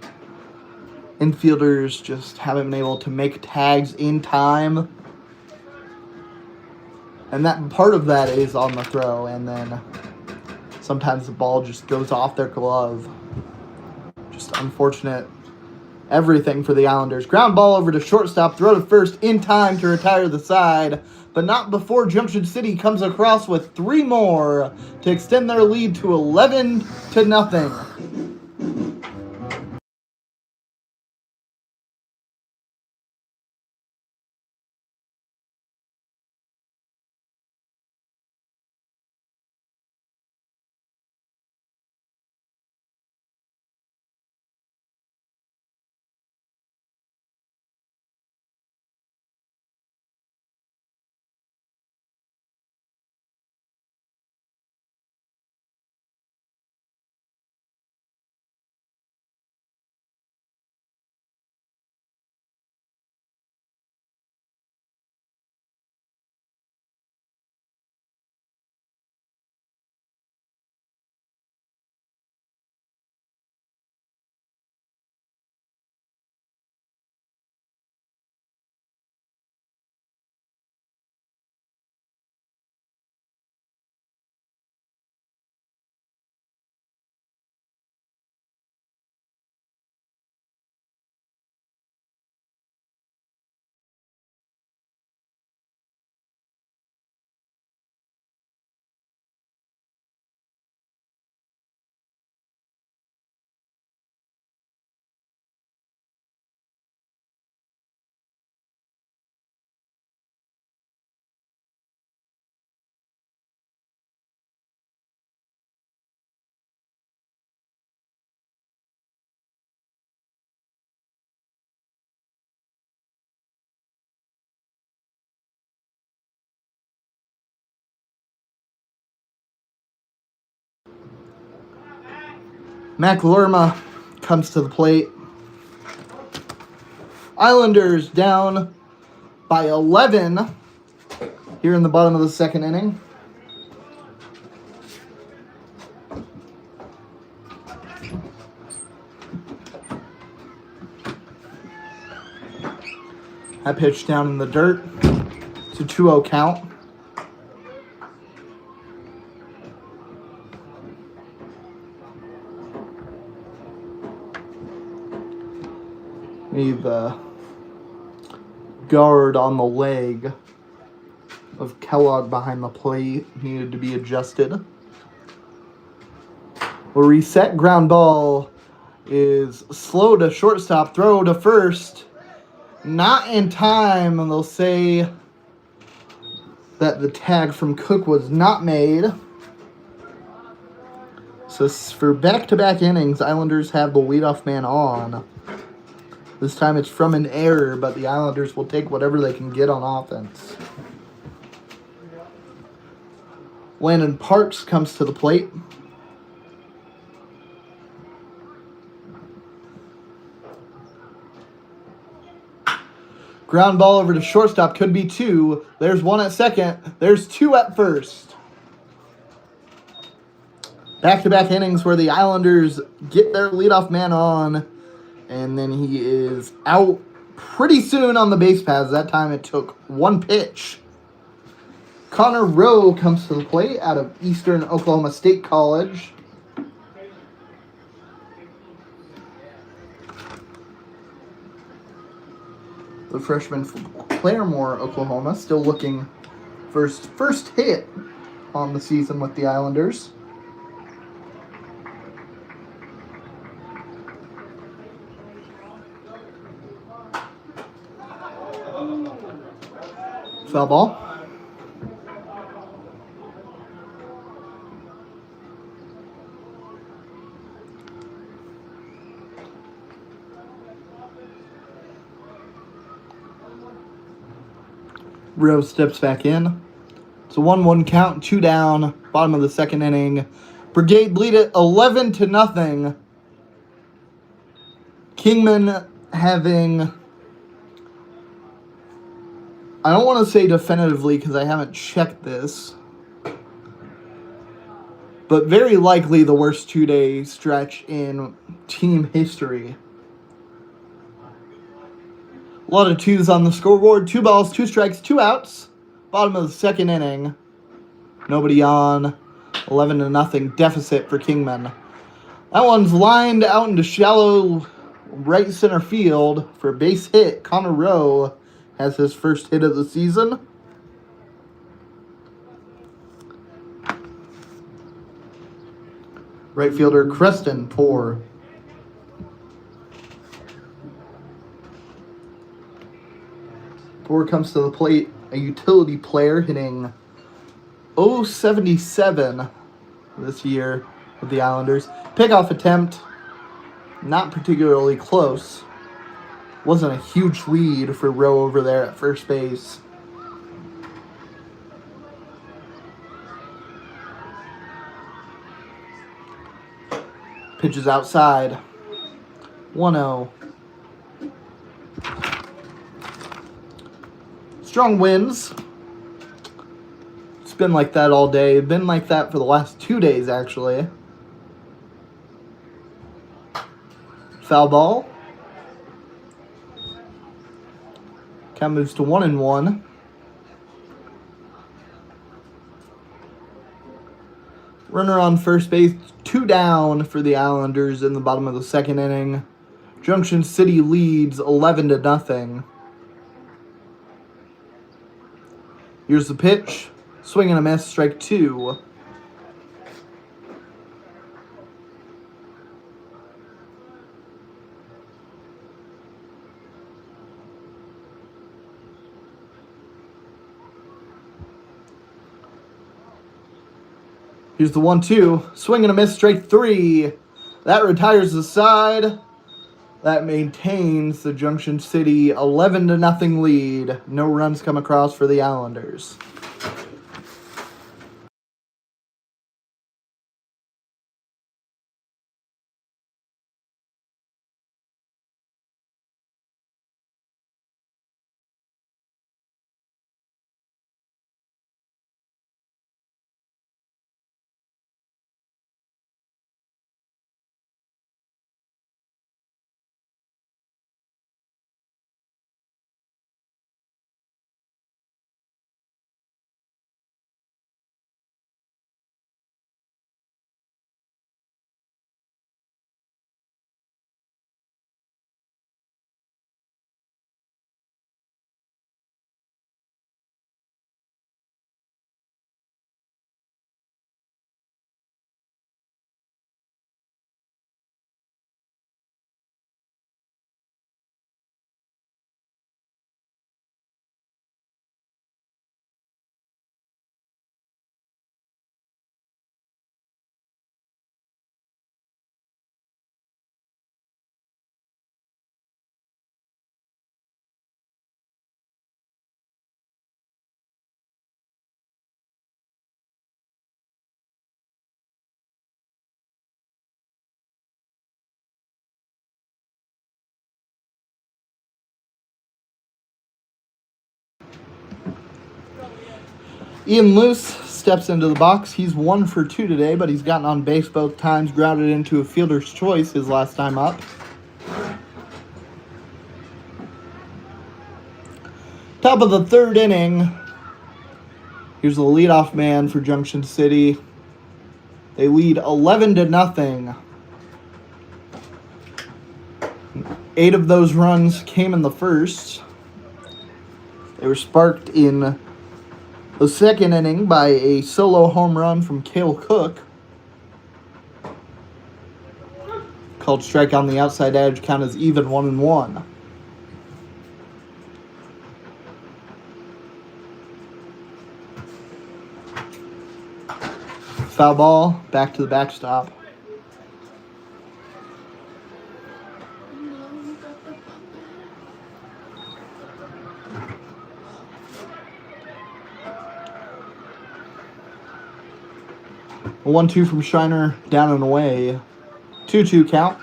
Infielders just haven't been able to make tags in time. And that part of that is on the throw, and then sometimes the ball just goes off their glove. Just unfortunate everything for the Islanders. Ground ball over to shortstop, throw to first in time to retire the side, but not before Junction City comes across with 3 more to extend their lead to 11-0. Mac Lerma comes to the plate. Islanders down by 11 here in the bottom of the second inning. That pitch down in the dirt. It's a 2-0 count. Need the guard on the leg of Kellogg behind the plate needed to be adjusted. We'll reset. Ground ball is slow to shortstop. Throw to first. Not in time, and they'll say that the tag from Cook was not made. So for back-to-back innings, Islanders have the leadoff man on. This time it's from an error, but the Islanders will take whatever they can get on offense. Landon Parks comes to the plate. Ground ball over to shortstop. Could be 2. There's 1 at second. There's 2 at first. Back-to-back innings where the Islanders get their leadoff man on, and then he is out pretty soon on the base paths. That time it took 1 pitch. Connor Rowe comes to the plate out of Eastern Oklahoma State College. The freshman from Claremore, Oklahoma, still looking for his first hit on the season with the Islanders. Foul ball. Rose steps back in. It's a 1-1 count, 2 down, bottom of the second inning. Brigade lead it 11-0. Kingman having, I don't want to say definitively because I haven't checked this, but very likely the worst 2-day stretch in team history. A lot of 2s on the scoreboard. 2 balls, 2 strikes, 2 outs. Bottom of the second inning. Nobody on. 11-0 deficit for Kingman. That one's lined out into shallow right center field for a base hit. Connor Rowe has his first hit of the season. Right fielder Creston Poor. Poor comes to the plate, a utility player hitting .077 this year with the Islanders. Pickoff attempt, not particularly close. Wasn't a huge lead for Rowe over there at first base. Pitches outside. 1-0. Strong winds. It's been like that all day. Been like that for the last 2 days, actually. Foul ball. Count moves to 1-1. Runner on first base, 2 down for the Islanders in the bottom of the second inning. Junction City leads 11-0. Here's the pitch. Swing and a miss, strike 2. Here's the 1-2. Swing and a miss, strike 3. That retires the side. That maintains the Junction City 11-0 lead. No runs come across for the Islanders. Ian Luce steps into the box. He's 1 for 2 today, but he's gotten on base both times, grounded into a fielder's choice his last time up. Top of the third inning. Here's the leadoff man for Junction City. They lead 11-0. 8 of those runs came in the first. They were sparked in the second inning by a solo home run from Cale Cook. Called strike on the outside edge, count as even 1-1. Foul ball, back to the backstop. A 1-2 from Shiner, down and away. 2-2 count.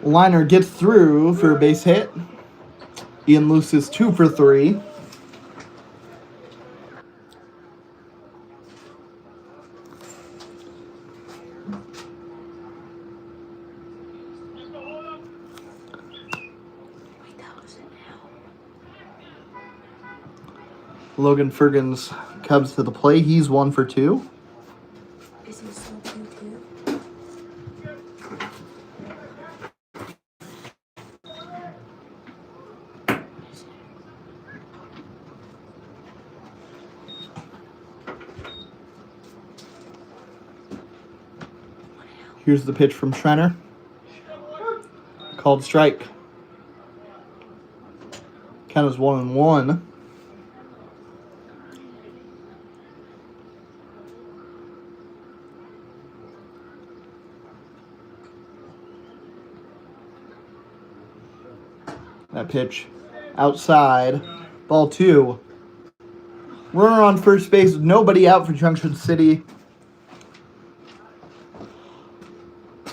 Liner gets through for a base hit. Ian Luce is 2 for 3. Logan Fergans comes to the play. He's 1 for 2. Is he still 2-2? Here's the pitch from Schreiner. Called strike. Count is 1-1. That pitch outside. Ball 2. Runner on first base. Nobody out for Junction City.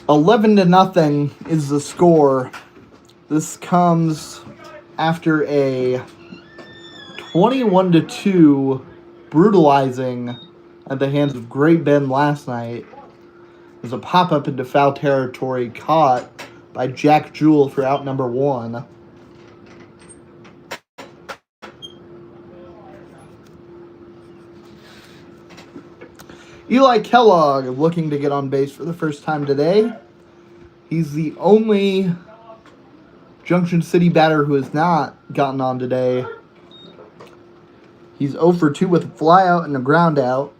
11-0 is the score. This comes after a 21-2 brutalizing at the hands of Great Bend last night. There's a pop-up into foul territory caught by Jack Jewell for out number 1. Eli Kellogg looking to get on base for the first time today. He's the only Junction City batter who has not gotten on today. He's 0 for 2 with a flyout and a ground out.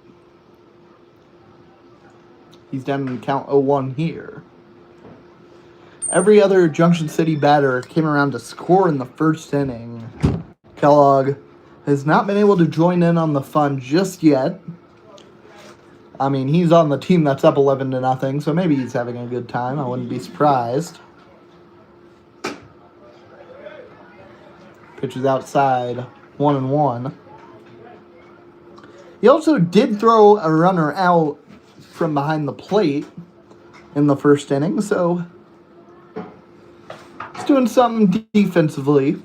He's down in count 0-1 here. Every other Junction City batter came around to score in the first inning. Kellogg has not been able to join in on the fun just yet. I mean, he's on the team that's up 11-0, so maybe he's having a good time. I wouldn't be surprised. Pitch is outside, 1-1. He also did throw a runner out from behind the plate in the first inning, so he's doing something defensively.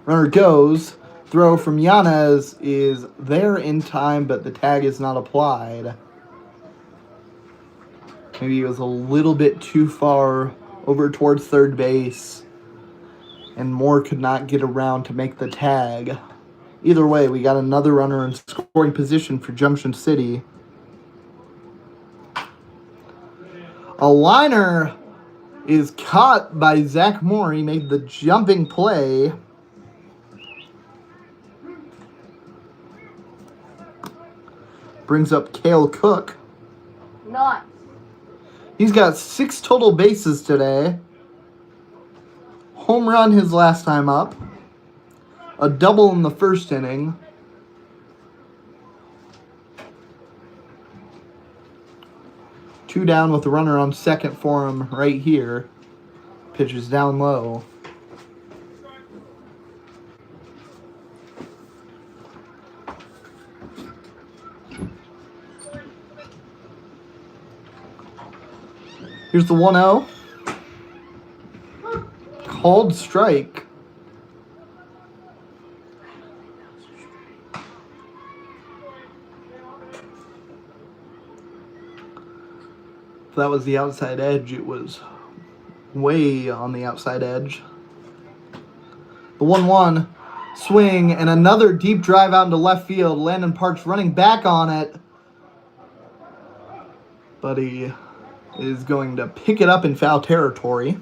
Runner goes. Throw from Yanez is there in time, but the tag is not applied. Maybe he was a little bit too far over towards third base, and Moore could not get around to make the tag. Either way, we got another runner in scoring position for Junction City. A liner is caught by Zach Moore. He made the jumping play. Brings up Cale Cook. Nice. He's got 6 total bases today. Home run his last time up. A double in the first inning. Two down with the runner on second for him right here. Pitches down low. Here's the 1-0. Called strike. If that was the outside edge, it was way on the outside edge. The 1-1 swing and another deep drive out into left field. Landon Parks running back on it. But he is going to pick it up in foul territory.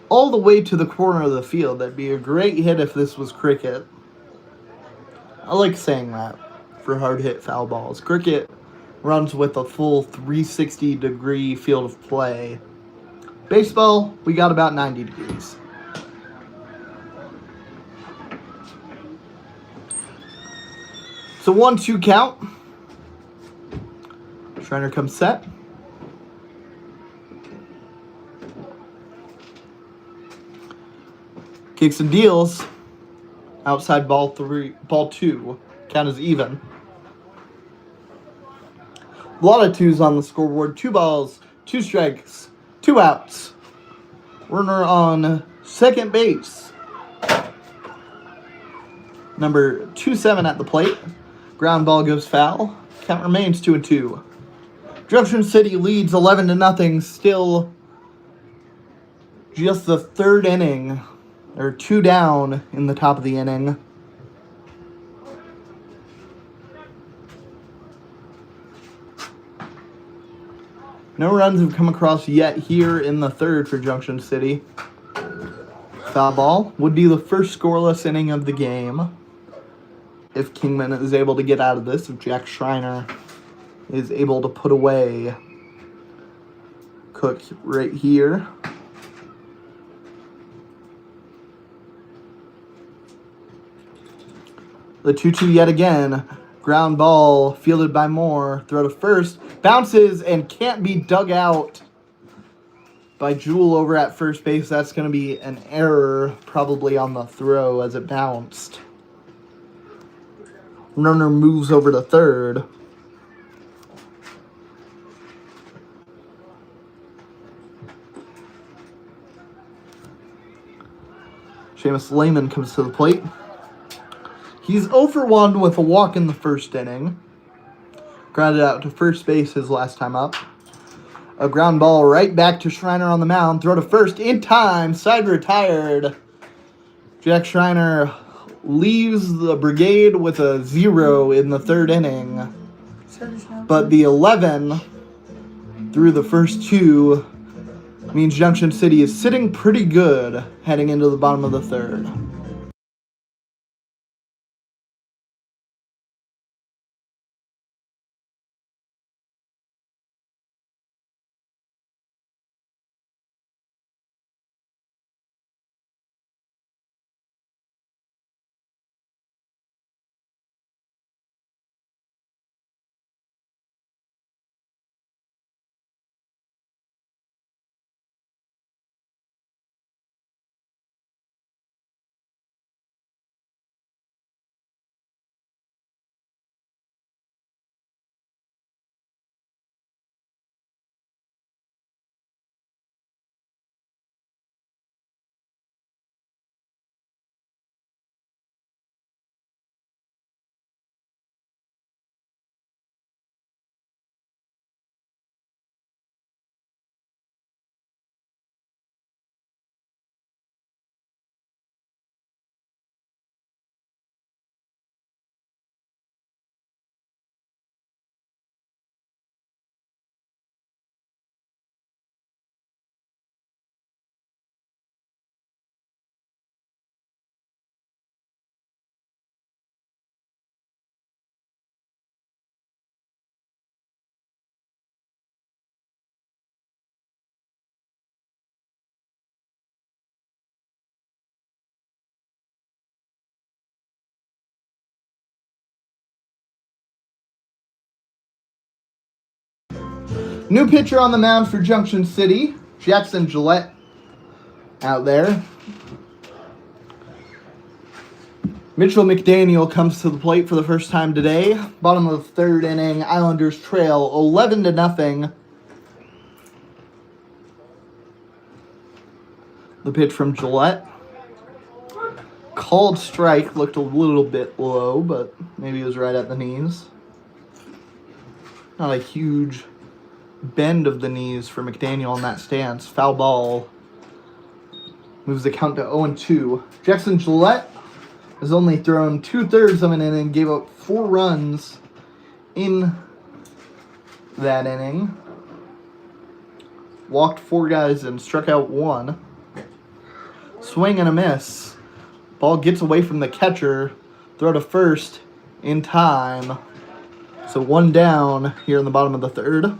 All the way to the corner of the field. That'd be a great hit if this was cricket. I like saying that for hard hit foul balls. Cricket runs with a full 360-degree field of play. Baseball, we got about 90 degrees. It's a 1-2 count. Schreiner comes set. Kicks and deals. Outside ball 2. Count is even. A lot of 2s on the scoreboard. 2 balls, 2 strikes, 2 outs. Runner on second base. Number 27 at the plate. Ground ball goes foul. Count remains 2-2. Junction City leads 11-0. Still just the third inning Or 2 down in the top of the inning. No runs have come across yet here in the third for Junction City. Foul ball would be the first scoreless inning of the game. If Kingman is able to get out of this, if Jack Schreiner is able to put away Cook right here. The 2-2 yet again. Ground ball fielded by Moore. Throw to first. Bounces and can't be dug out by Jewell over at first base. That's going to be an error probably on the throw as it bounced. Runner moves over to third. Seamus Lehman comes to the plate. He's 0 for 1 with a walk in the first inning. Grounded out to first base his last time up. A ground ball right back to Schreiner on the mound. Throw to first in time. Side retired. Jack Schreiner leaves the Brigade with a 0 in the third inning. But the 11 through the first 2 means Junction City is sitting pretty good heading into the bottom of the third. New pitcher on the mound for Junction City, Jackson Gillette out there. Mitchell McDaniel comes to the plate for the first time today. Bottom of the third inning, Islanders trail 11-0. The pitch from Gillette. Called strike, looked a little bit low, but maybe it was right at the knees. Not a huge bend of the knees for McDaniel on that stance. Foul ball moves the count to 0-2. Jackson Gillette has only thrown 2/3 of an inning, gave up 4 runs in that inning. Walked 4 guys and struck out 1. Swing and a miss. Ball gets away from the catcher. Throw to first in time. So 1 down here in the bottom of the third.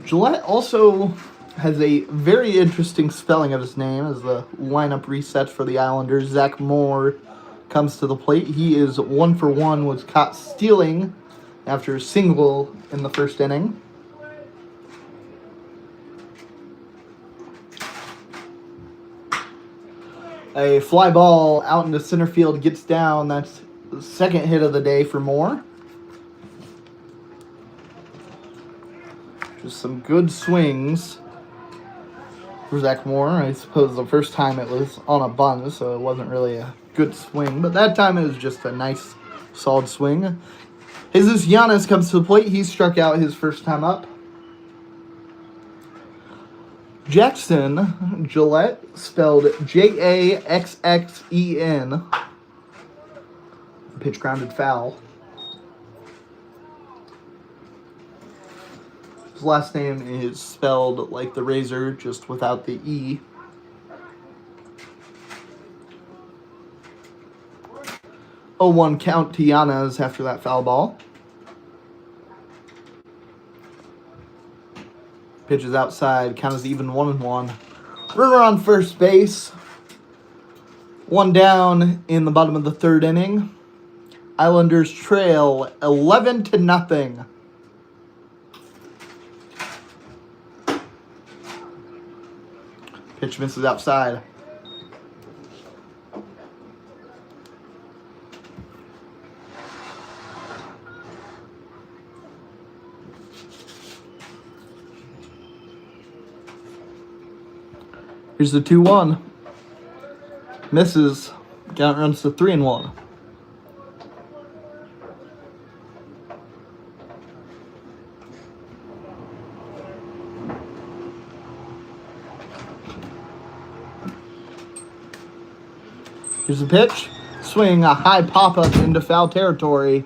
Gillette also has a very interesting spelling of his name as the lineup resets for the Islanders. Zach Moore comes to the plate. He is 1 for 1, was caught stealing after a single in the first inning. A fly ball out into center field gets down. That's the second hit of the day for Moore. Just some good swings for Zach Moore. I suppose the first time it was on a bunt, so it wasn't really a good swing. But that time it was just a nice, solid swing. Jesus Giannis comes to the plate. He struck out his first time up. Jackson Gillette, spelled Jaxxen. Pitch grounded foul. His last name is spelled like the razor, just without the E. Oh, 1 count to Yanez after that foul ball. Pitch is outside. Count is even 1-1. Runner on first base. 1 down in the bottom of the 3rd inning. Islanders trail 11-0. Pitch misses outside. Here's the 2-1. Misses. Count runs to 3-1. Here's the pitch. Swing, a high pop-up into foul territory.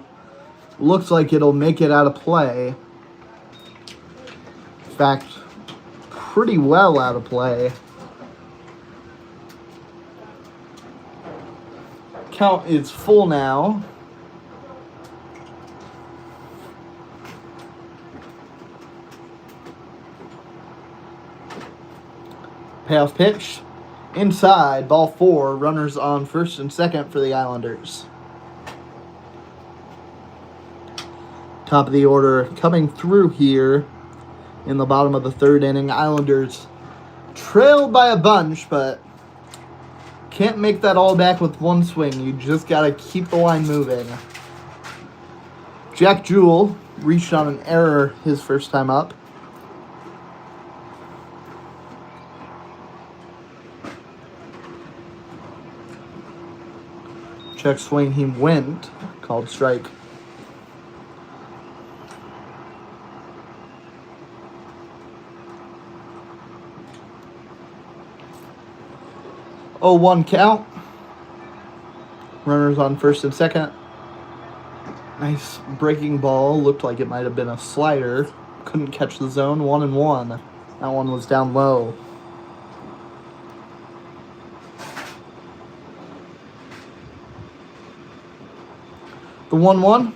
Looks like it'll make it out of play. In fact, pretty well out of play. Count is full now. Payoff pitch. Inside, ball 4. Runners on first and second for the Islanders. Top of the order coming through here in the bottom of the 3rd inning. Islanders trailed by a bunch, but can't make that all back with 1 swing. You just got to keep the line moving. Jack Jewell reached on an error his first time up. Check swing, he went. Called strike. Oh, 1 count. Runners on first and second. Nice breaking ball. Looked like it might have been a slider. Couldn't catch the zone. 1-1. That one was down low. The 1-1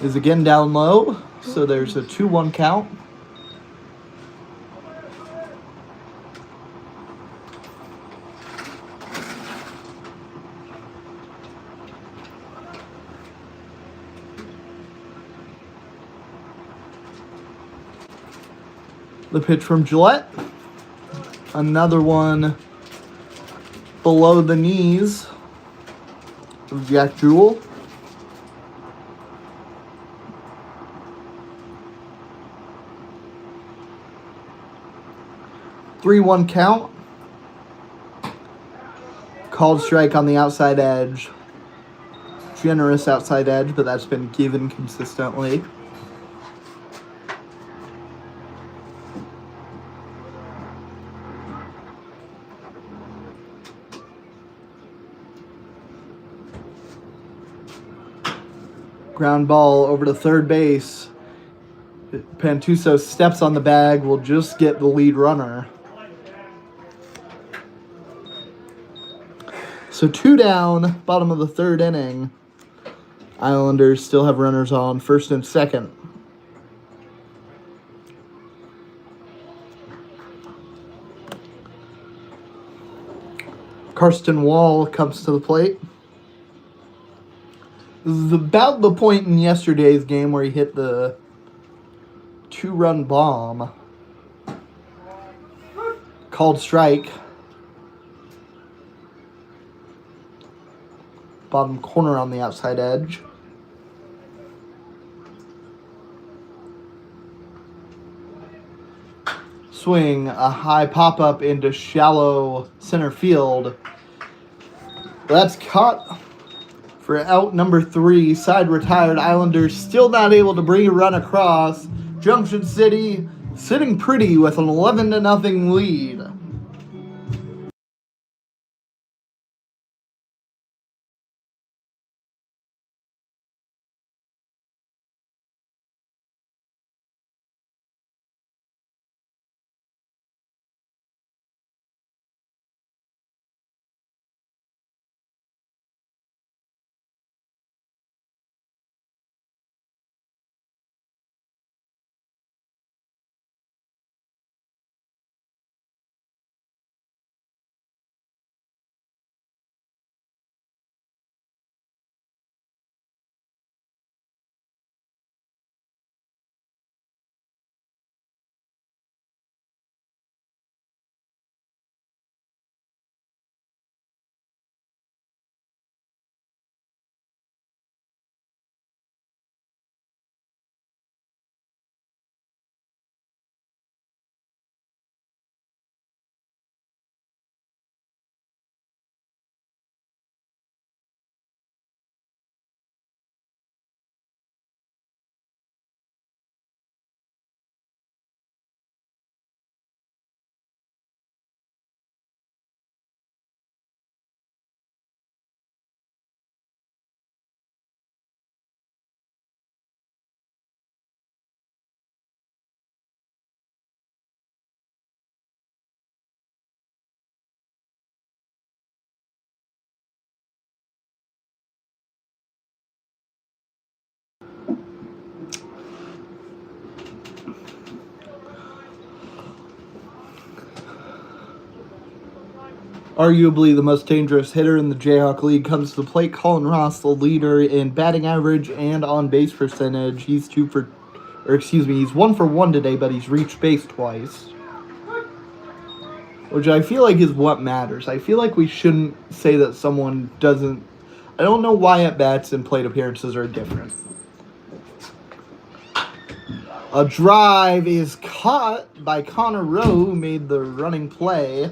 is again down low. So there's a 2-1 count. The pitch from Gillette. Another one below the knees of Jack Jewell. Three-one count. Called strike on the outside edge. Generous outside edge, but that's been given consistently. Ground ball over to third base. Pantuso steps on the bag, will just get the lead runner. So 2 down, bottom of the 3rd inning. Islanders still have runners on first and second. Karsten Wall comes to the plate. This is about the point in yesterday's game where he hit the 2-run bomb. Called strike. Bottom corner on the outside edge. Swing, a high pop-up into shallow center field. That's caught for out number 3. Side retired. Islanders still not able to bring a run across. Junction City sitting pretty with an 11-0 lead. Arguably the most dangerous hitter in the Jayhawk League comes to the plate. Colin Ross, the leader in batting average and on base percentage. He's he's 1 for 1 today, but he's reached base twice. Which I feel like is what matters. I feel like we shouldn't say that someone doesn't. I don't know why at-bats and plate appearances are different. A drive is caught by Connor Rowe, who made the running play.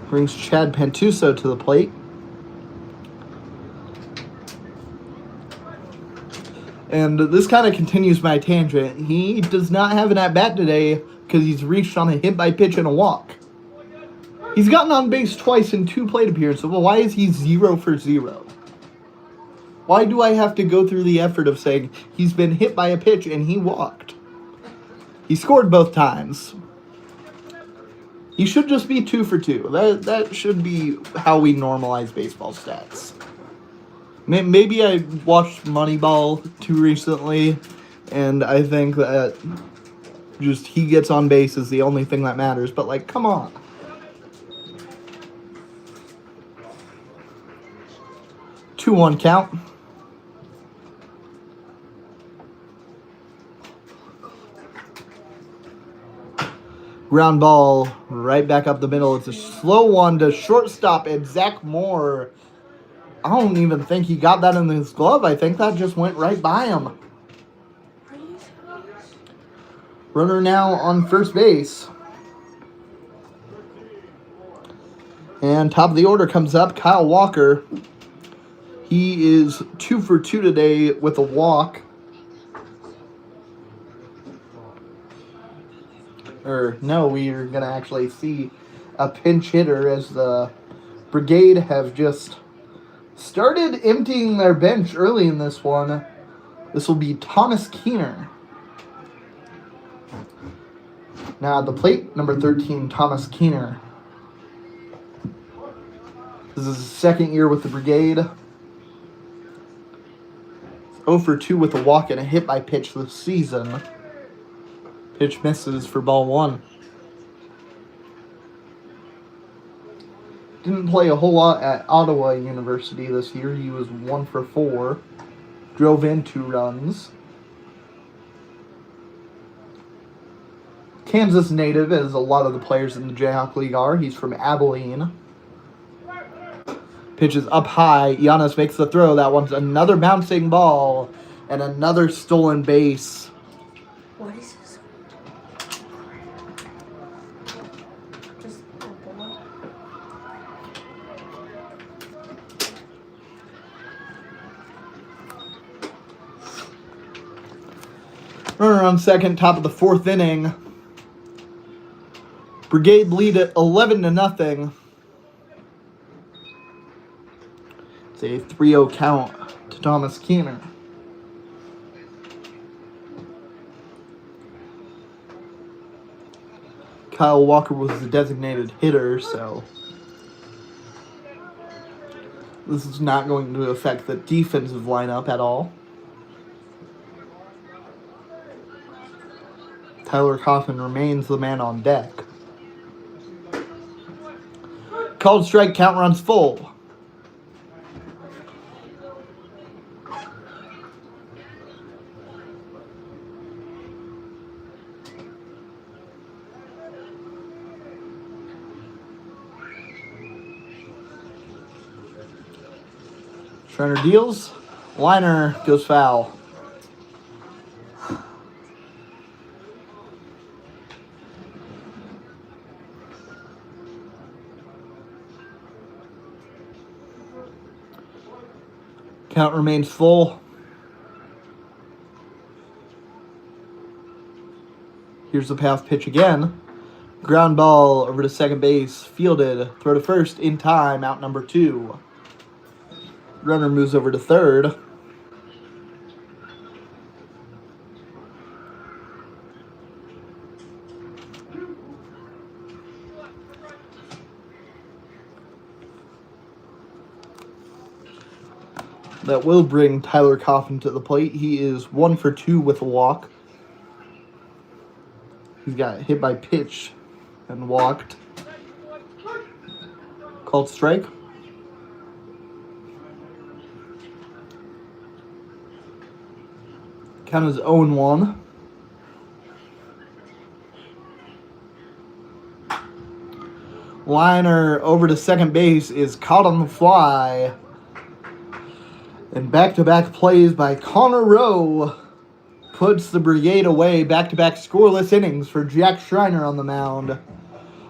Brings Chad Pantuso to the plate. And this kind of continues my tangent. He does not have an at-bat today because he's reached on a hit by pitch and a walk. He's gotten on base twice in 2 plate appearances. Well, why is he 0 for 0? Why do I have to go through the effort of saying he's been hit by a pitch and he walked? He scored both times. He should just be 2 for 2. That should be how we normalize baseball stats. Maybe I watched Moneyball too recently, and I think that just he gets on base is the only thing that matters. But, like, come on. Two 2-1 count. Ground ball right back up the middle. It's a slow one to shortstop, and Zach Moore. I don't even think he got that in his glove. I think that just went right by him. Runner now on first base. And top of the order comes up Kyle Walker. He is 2 for 2 today with a walk. Or no, we are going to actually see a pinch hitter as the Brigade have just started emptying their bench early in this one. This will be Thomas Keener. Now at the plate, number 13, Thomas Keener. This is his second year with the Brigade. 0 for 2 with a walk and a hit by pitch this season. Pitch misses for ball 1. Didn't play a whole lot at Ottawa University this year. He was 1 for 4. Drove in 2 runs. Kansas native, as a lot of the players in the Jayhawk League are. He's from Abilene. Pitches up high. Giannis makes the throw. That one's another bouncing ball and another stolen base. What is this? Just a ball. on second, top of the fourth inning. Brigade lead at 11-0. It's a 3-0 count to Thomas Keener. Kyle Walker was the designated hitter, so this is not going to affect the defensive lineup at all. Tyler Coffin remains the man on deck. Called strike, count runs full. Schreiner deals. Liner goes foul. Count remains full. Here's the pass pitch again. Ground ball over to second base. Fielded. Throw to first in time. Out number 2. Runner moves over to third. That will bring Tyler Coffin to the plate. He is 1 for 2 with a walk. He's got hit by pitch and walked. Called strike. Count is 0-1. Liner over to second base is caught on the fly. And back-to-back plays by Connor Rowe puts the Brigade away. Back-to-back scoreless innings for Jack Schreiner on the mound.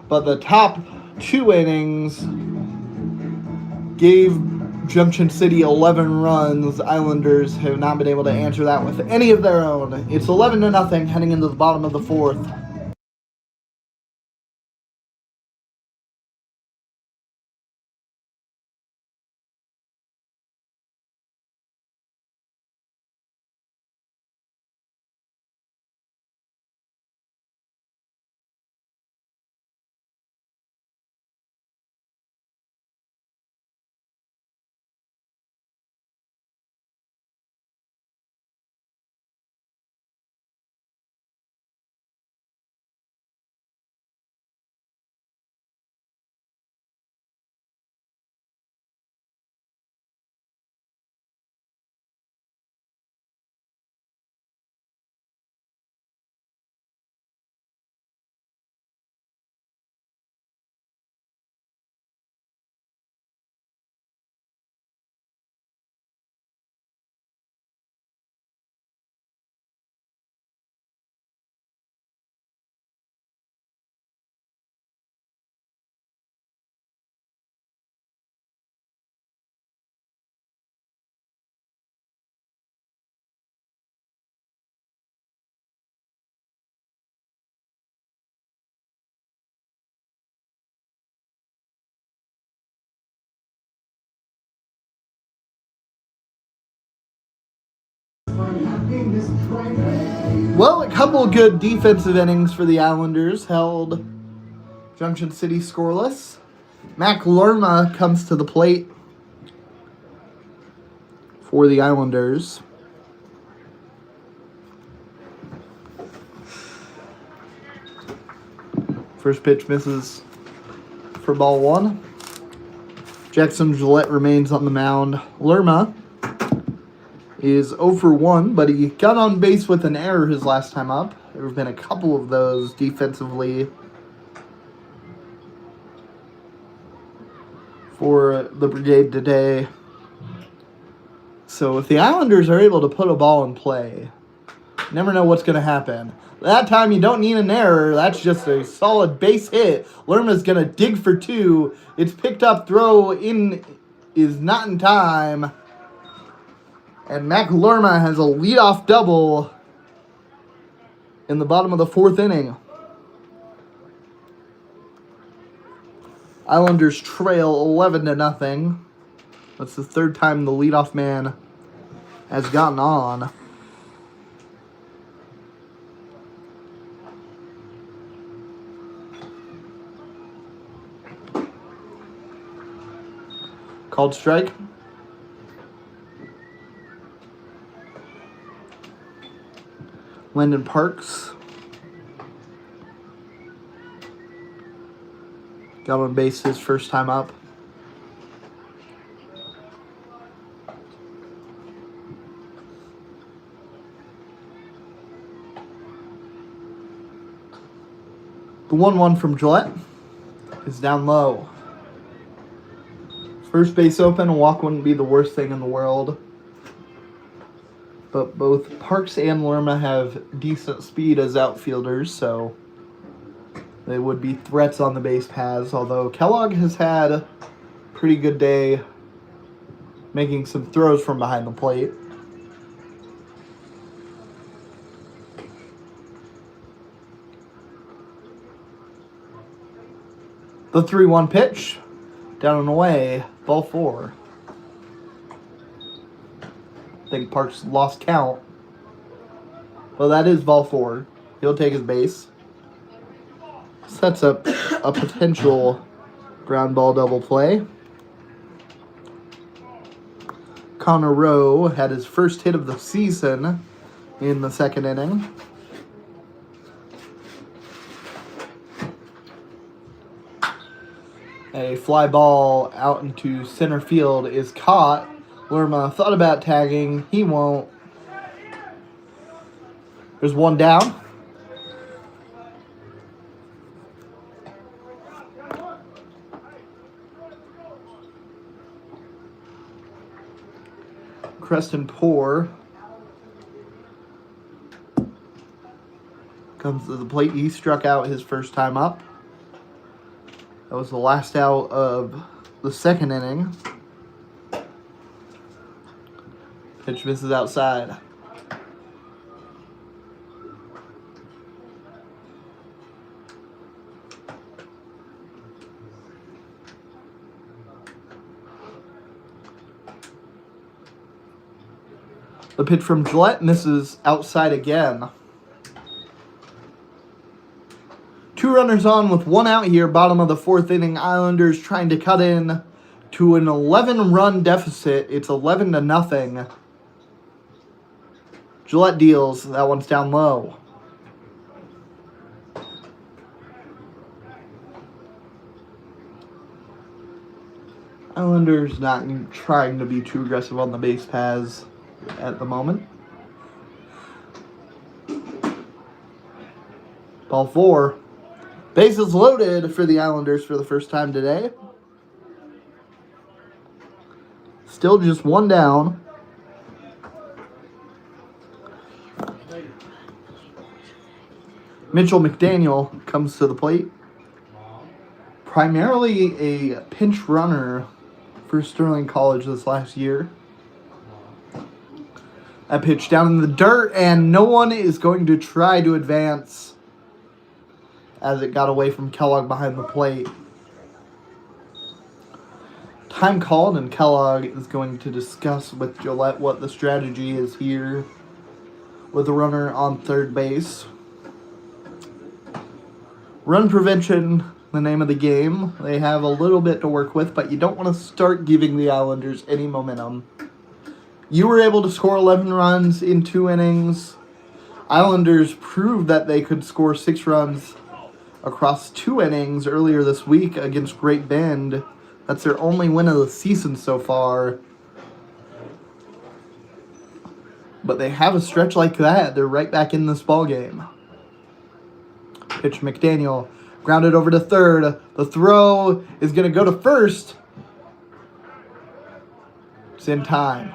But the top 2 innings gave Junction City 11 runs. Islanders have not been able to answer that with any of their own. It's 11-0 heading into the bottom of the 4th. Well, a couple good defensive innings for the Islanders held Junction City scoreless. Mac Lerma comes to the plate for the Islanders. First pitch misses for ball 1. Jackson Gillette remains on the mound. Lerma is 0 for 1, but he got on base with an error his last time up. There have been a couple of those defensively for the Brigade today. So if the Islanders are able to put a ball in play, you never know what's going to happen. That time you don't need an error. That's just a solid base hit. Lerma's going to dig for 2. It's picked up, throw in is not in time. And Mac Lerma has a leadoff double in the bottom of the 4th inning. Islanders trail 11-0. That's the 3rd time the leadoff man has gotten on. Called strike. Landon Parks got on base his first time up. The 1-1 from Gillette is down low. First base open, a walk wouldn't be the worst thing in the world. But both Parks and Lerma have decent speed as outfielders, so they would be threats on the base paths. Although Kellogg has had a pretty good day making some throws from behind the plate. The 3-1 pitch, down and away, ball 4. I think Parks lost count. Well, that is ball 4. He'll take his base. Sets up a potential ground ball double play. Connor Rowe had his first hit of the season in the 2nd inning. A fly ball out into center field is caught. Lerma thought about tagging. He won't. There's one down. Creston Poor comes to the plate. He struck out his first time up. That was the last out of the 2nd inning. Pitch misses outside. The pitch from Gillette misses outside again. 2 runners on with 1 out here, bottom of the 4th inning. Islanders trying to cut in to an 11-run deficit. It's 11-0. Gillette deals. That one's down low. Islanders not trying to be too aggressive on the base paths at the moment. Ball 4. Bases loaded for the Islanders for the first time today. Still just 1 down. Mitchell McDaniel comes to the plate. Primarily a pinch runner for Sterling College this last year. That pitch down in the dirt, and no one is going to try to advance as it got away from Kellogg behind the plate. Time called, and Kellogg is going to discuss with Gillette what the strategy is here with a runner on 3rd base. Run prevention, the name of the game. They have a little bit to work with, but you don't want to start giving the Islanders any momentum. You were able to score 11 runs in 2 innings. Islanders proved that they could score 6 runs across 2 innings earlier this week against Great Bend. That's their only win of the season so far. But they have a stretch like that, they're right back in this ballgame. Pitch McDaniel, grounded over to 3rd. The throw is going to go to 1st. It's in time.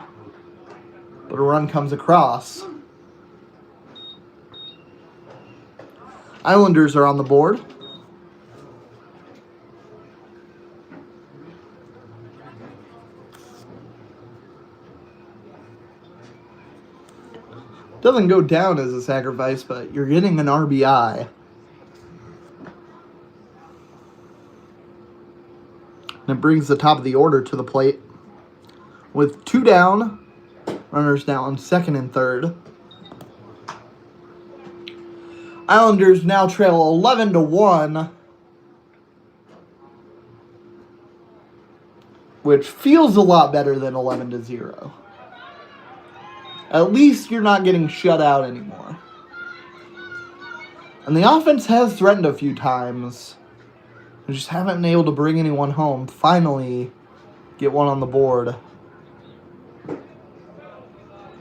But a run comes across. Islanders are on the board. Doesn't go down as a sacrifice, but you're getting an RBI. And it brings the top of the order to the plate. With 2 down, runners now on second and third. Islanders now trail 11-1, which feels a lot better than 11-0. At least you're not getting shut out anymore. And the offense has threatened a few times. They just haven't been able to bring anyone home. Finally, get one on the board.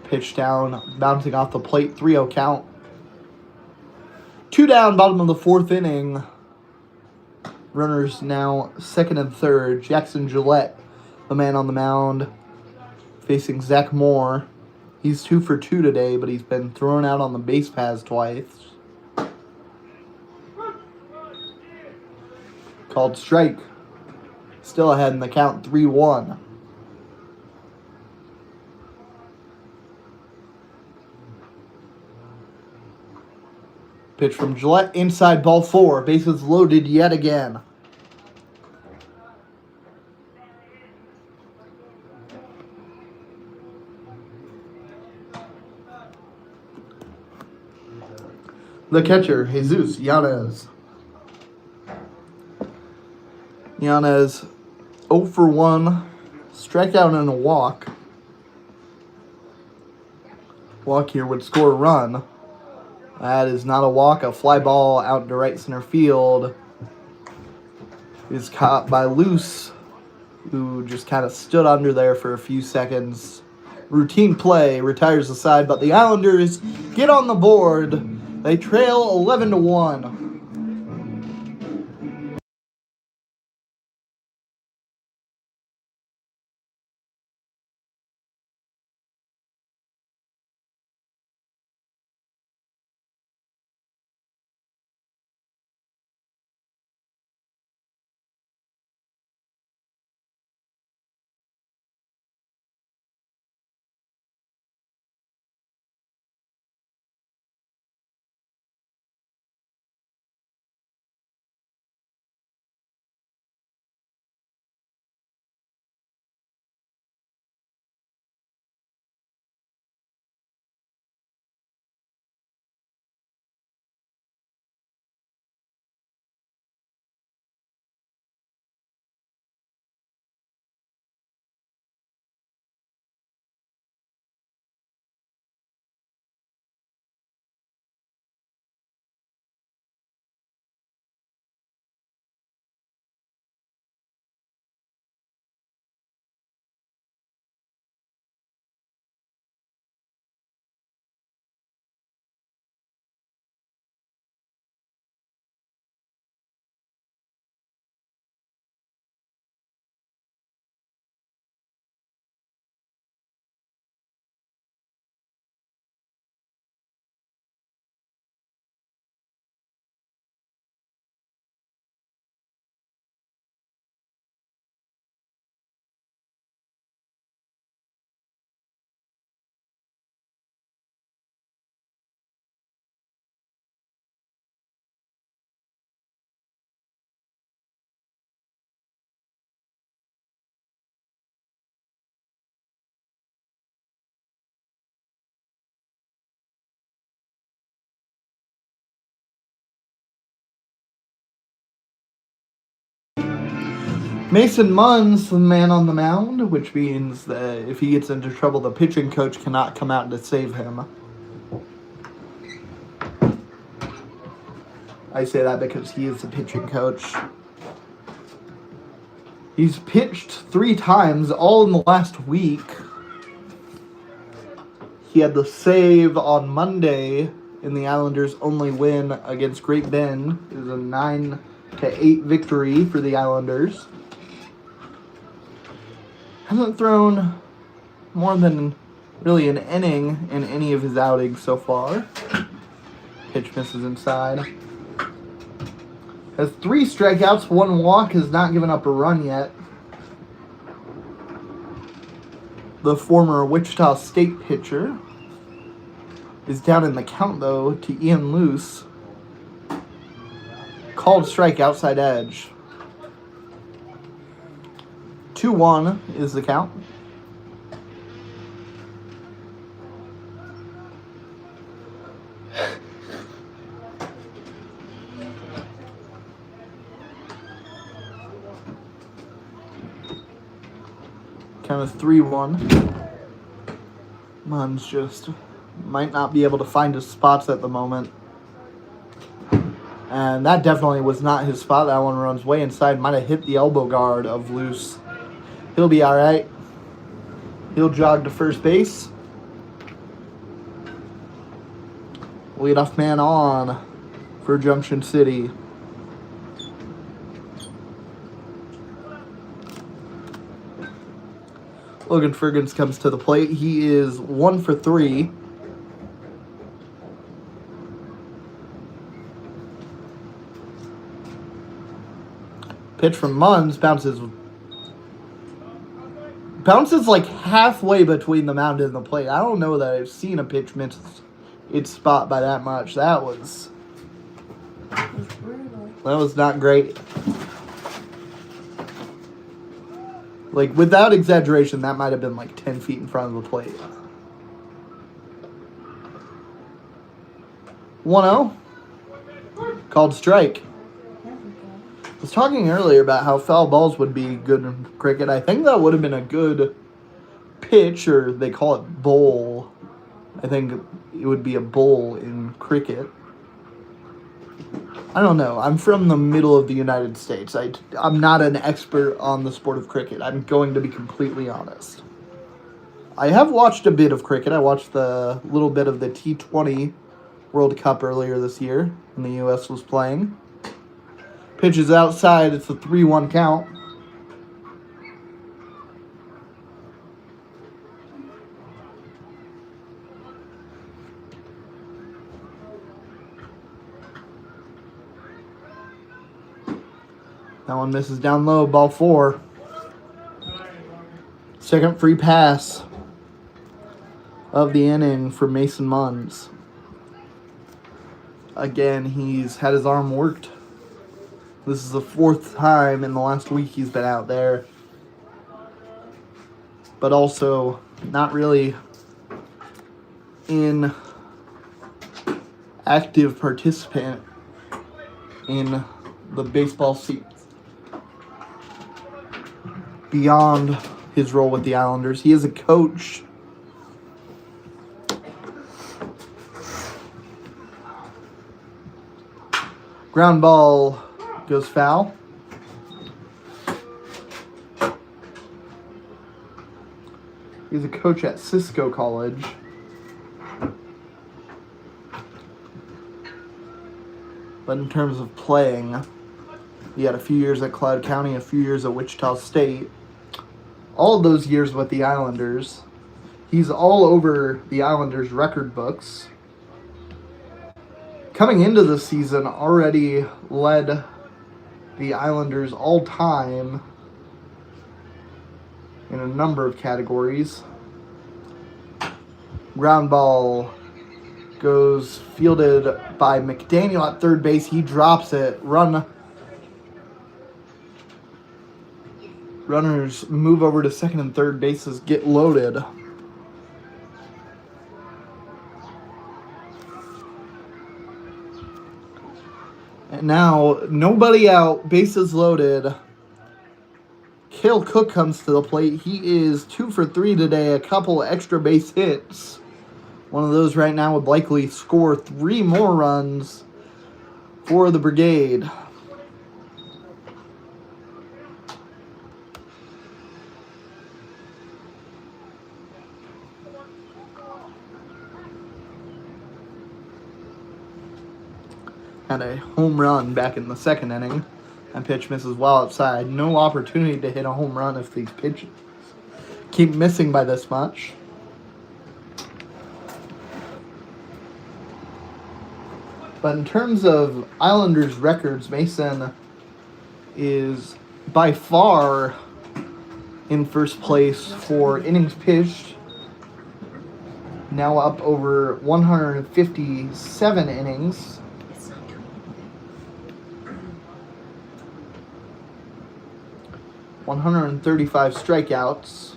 Pitch down, bouncing off the plate, 3-0 count. 2 down, bottom of the 4th inning. Runners now second and third. Jackson Gillette, the man on the mound, facing Zach Moore. He's 2 for 2 today, but he's been thrown out on the base paths twice. Called strike. Still ahead in the count, 3-1. Pitch from Gillette, inside, ball 4. Bases loaded yet again. The catcher, Jesus Yanez. Yanez 0 for 1, strikeout and a walk. Walk here would score a run. That is not a walk. A fly ball out to right center field is caught by Luce, who just kind of stood under there for a few seconds. Routine play, retires the side, but the Islanders get on the board. They trail 11-1. Mason Munn's the man on the mound, which means that if he gets into trouble, the pitching coach cannot come out to save him. I say that because he is the pitching coach. He's pitched 3 times, all in the last week. He had the save on Monday in the Islanders' only win against Great Bend. It was a 9-8 victory for the Islanders. Hasn't thrown more than really an inning in any of his outings so far. Pitch misses inside. Has 3 strikeouts, 1 walk, has not given up a run yet. The former Wichita State pitcher. is down in the count, though, to Ian Luce. Called strike outside edge. 2-1 is the count. Count of 3-1. Mun's just might not be able to find his spots at the moment. And that definitely was not his spot. That one runs way inside. Might have hit the elbow guard of Luce. He'll be all right. He'll jog to first base. Leadoff man on for Junction City. Logan Fergans comes to the plate. He is 1 for 3. Pitch from Munns bounces like halfway between the mound and the plate. I don't know that I've seen a pitch miss its spot by that much. That was not great. Like, without exaggeration, that might have been like 10 feet in front of the plate. 1-0. Called strike. I was talking earlier about how foul balls would be good in cricket. I think that would have been a good pitch, or they call it bowl. I think it would be a bowl in cricket. I don't know. I'm from the middle of the United States. I'm not an expert on the sport of cricket. I'm going to be completely honest. I have watched a bit of cricket. I watched the little bit of the T20 World Cup earlier this year when the U.S. was playing. Pitch is outside. It's a 3-1 count. That one misses down low. Ball 4. Second free pass of the inning for Mason Munns. Again, he's had his arm worked. This is the 4th time in the last week he's been out there. But also not really in active participant in the baseball season. Beyond his role with the Islanders, he is a coach. Ground ball goes foul. He's a coach at Cisco College. But in terms of playing, he had a few years at Cloud County, a few years at Wichita State. All of those years with the Islanders. He's all over the Islanders' record books. Coming into the season, already led the Islanders all time in a number of categories. Ground ball goes fielded by McDaniel at third base. He drops it. Runners move over to second and third bases, get loaded. And now, nobody out, bases loaded. Cale Cook comes to the plate. He is 2 for 3 today, a couple extra base hits. One of those right now would likely score 3 more runs for the Brigade. Had a home run back in the second inning. That pitch misses well outside. No opportunity to hit a home run if these pitches keep missing by this much. But in terms of Islanders records, Mason is by far in first place for innings pitched now up over 157 innings. It's not doing 135 strikeouts.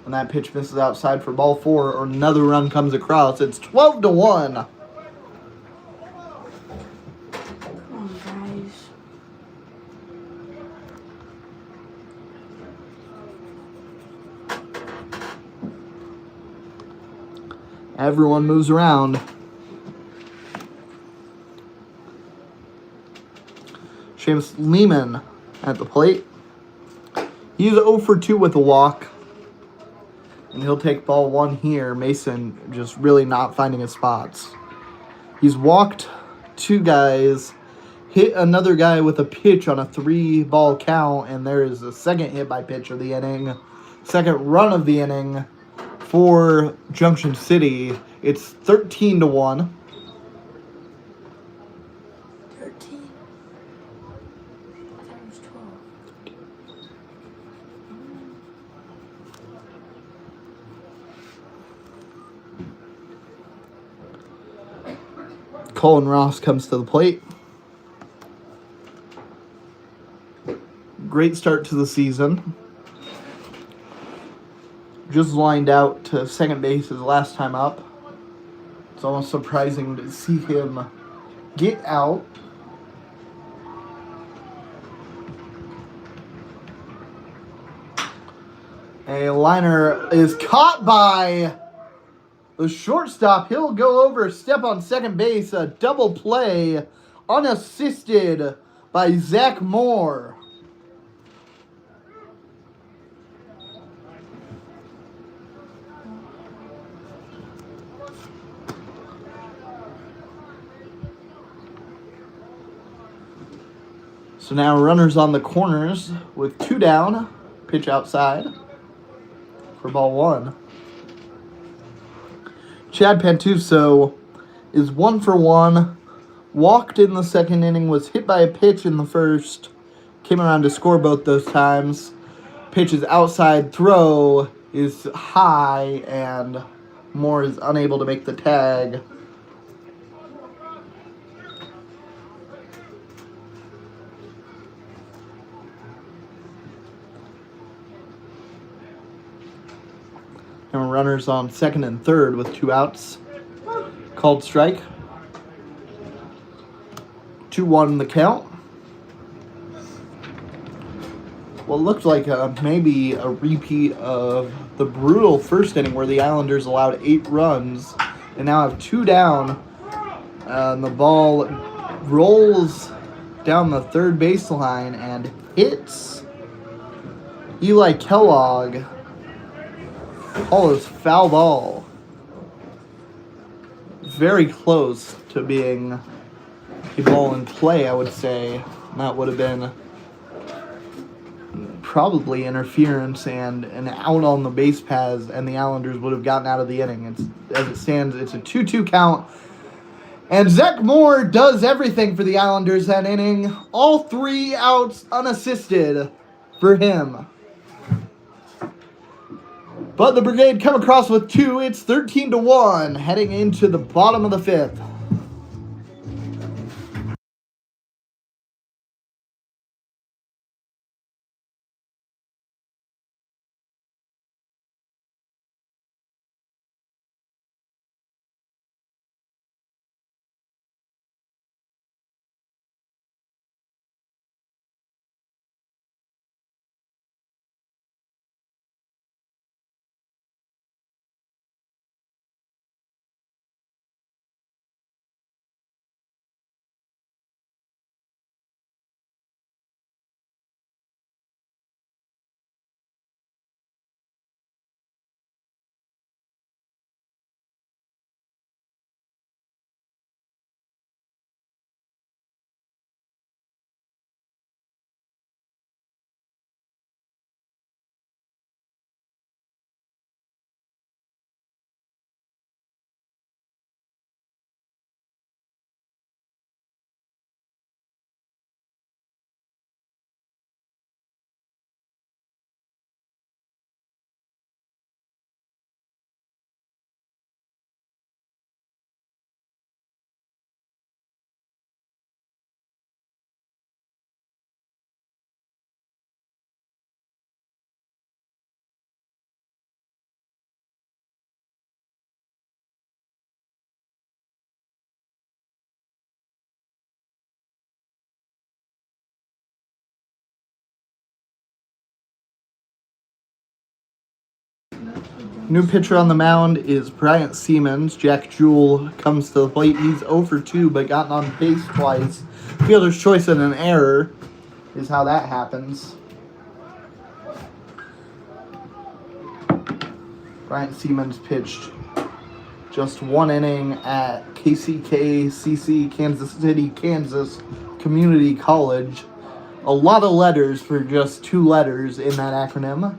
When that pitch misses outside for ball 4 or another run comes across, it's 12-1. Come on, guys. Everyone moves around. James Lehman at the plate. He's 0 for 2 with a walk. And he'll take ball 1 here. Mason just really not finding his spots. He's walked 2 guys, hit another guy with a pitch on a 3-ball count, and there is a second hit by pitch of the inning. Second run of the inning for Junction City. It's 13-1. 13. I thought it was 12. Colin Ross comes to the plate. Great start to the season. Just lined out to second base his last time up. It's almost surprising to see him get out. A liner is caught by the shortstop. He'll go over, step on second base, a double play, unassisted by Zach Moore. So now runners on the corners with 2 down. Pitch outside for ball 1. Chad Pantuso is 1 for 1. Walked in the second inning, was hit by a pitch in the first. Came around to score both those times. Pitch is outside, throw is high, and Moore is unable to make the tag. And runners on second and third with 2 outs. Called strike. 2-1 the count. What looked like maybe a repeat of the brutal first inning where the Islanders allowed 8 runs and now have 2 down. And the ball rolls down the third baseline and hits Eli Kellogg. Ball is foul ball. Very close to being a ball in play, I would say. That would have been probably interference and an out on the base paths, and the Islanders would have gotten out of the inning. As it stands, it's a 2-2 count. And Zach Moore does everything for the Islanders that inning. All 3 outs unassisted for him. But the Brigade come across with 2. It's 13-1 heading into the bottom of the 5th. New pitcher on the mound is Bryant Siemens. Jack Jewell comes to the plate. He's 0 for 2, but gotten on base twice. Fielder's choice and an error is how that happens. Bryant Siemens pitched just 1 inning at KCKCC, Kansas City, Kansas Community College. A lot of letters for just 2 letters in that acronym.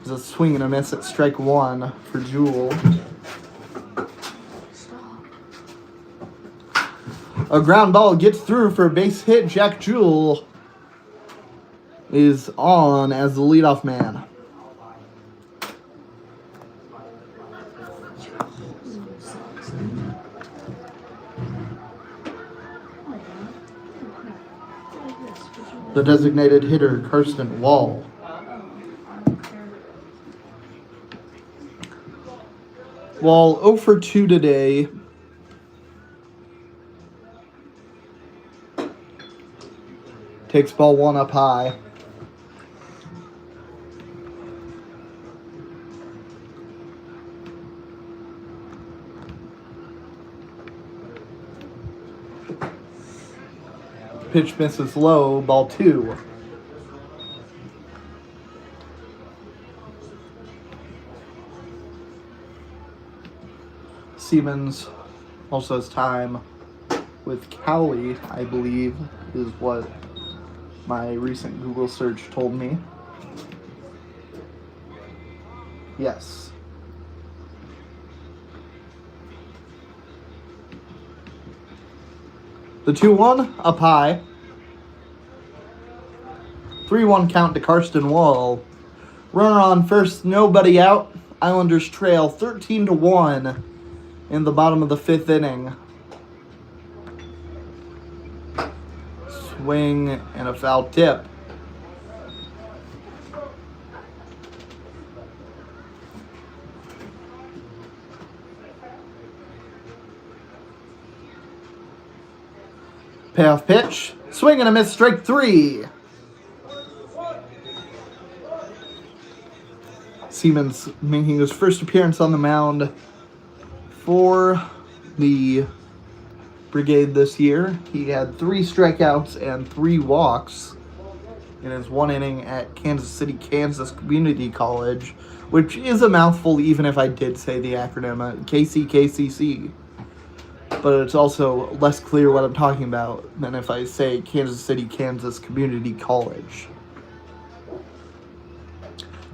There's a swing and a miss at strike 1 for Jewell. Stop. A ground ball gets through for a base hit. Jack Jewell is on as the leadoff man. The designated hitter, Karsten Wall. Wall 0 for 2 today. Takes ball 1 up high. Pitch misses low, ball 2. Siemens also has time with Cowley, I believe, is what my recent Google search told me. Yes. The 2-1 up high. 3-1 count to Karsten Wall. Runner on first, nobody out. Islanders trail 13-1 in the bottom of the 5th inning. Swing and a foul tip. Payoff pitch. Swing and a miss, strike 3. Siemens making his first appearance on the mound for the Brigade this year. He had 3 strikeouts and 3 walks in his 1 inning at Kansas City, Kansas Community College, which is a mouthful even if I did say the acronym KCKCC. But it's also less clear what I'm talking about than if I say Kansas City, Kansas Community College.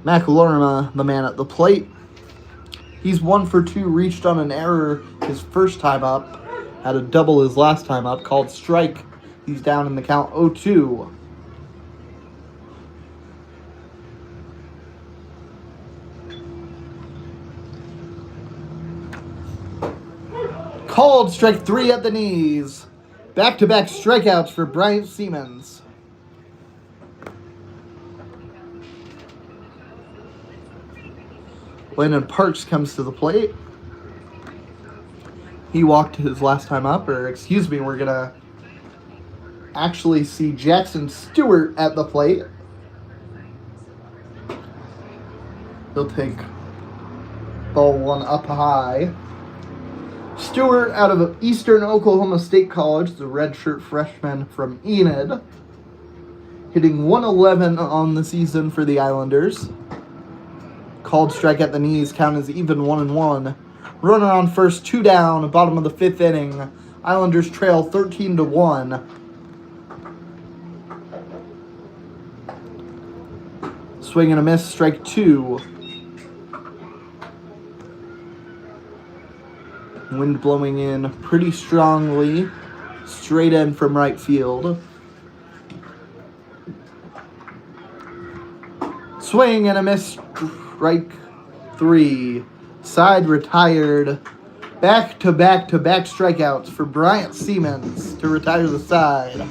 McElorma, the man at the plate. He's 1 for 2, reached on an error his first time up. Had a double his last time up, called strike. He's down in the count 0-2. Called strike 3 at the knees. Back-to-back strikeouts for Bryant Siemens. Landon Parks comes to the plate. He walked his last time up, we're going to actually see Jackson Stewart at the plate. He'll take ball 1 up high. Stewart out of Eastern Oklahoma State College, the redshirt freshman from Enid, hitting 111 on the season for the Islanders. Called strike at the knees, count is even 1-1. Runner on first, 2 down, bottom of the 5th inning. Islanders trail 13-1. Swing and a miss, strike 2. Wind blowing in pretty strongly, straight in from right field. Swing and a miss, strike 3. Side retired. Back-to-back-to-back strikeouts for Bryant Siemens to retire the side.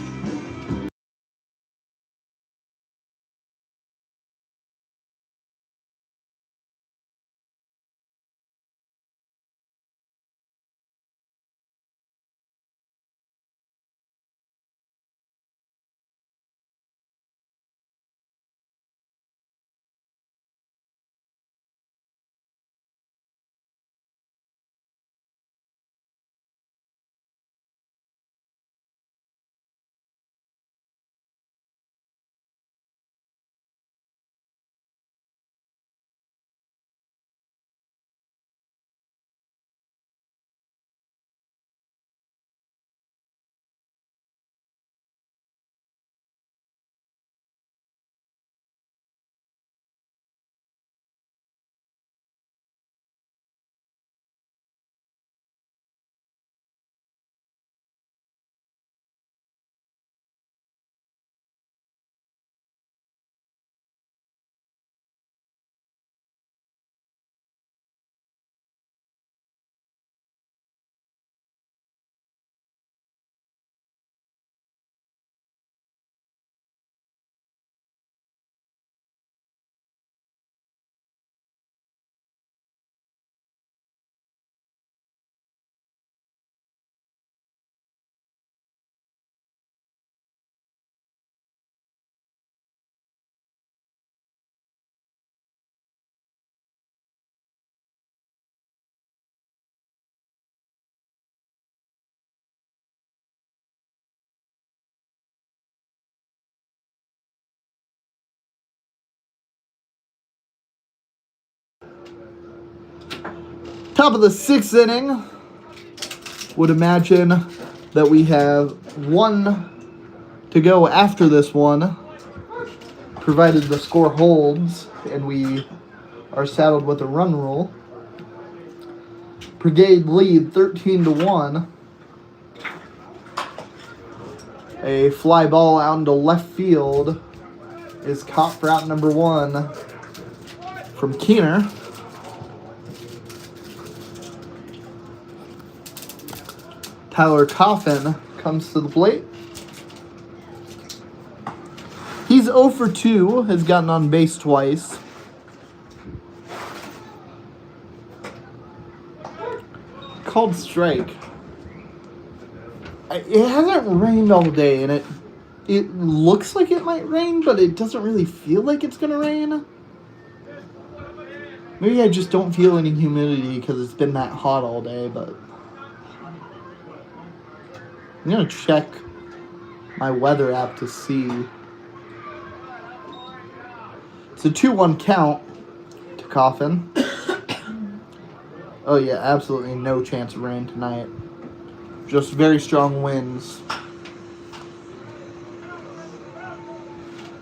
Top of the 6th inning. Would imagine that we have one to go after this one, provided the score holds and we are saddled with a run rule. Brigade lead 13-1. A fly ball out into left field is caught for out number 1 from Keener. Tyler Coffin comes to the plate. He's 0 for 2, has gotten on base twice. Called strike. It hasn't rained all day, and it looks like it might rain, but it doesn't really feel like it's going to rain. Maybe I just don't feel any humidity because it's been that hot all day, but I'm going to check my weather app to see. It's a 2-1 count to Coffin. Oh yeah, absolutely no chance of rain tonight. Just very strong winds.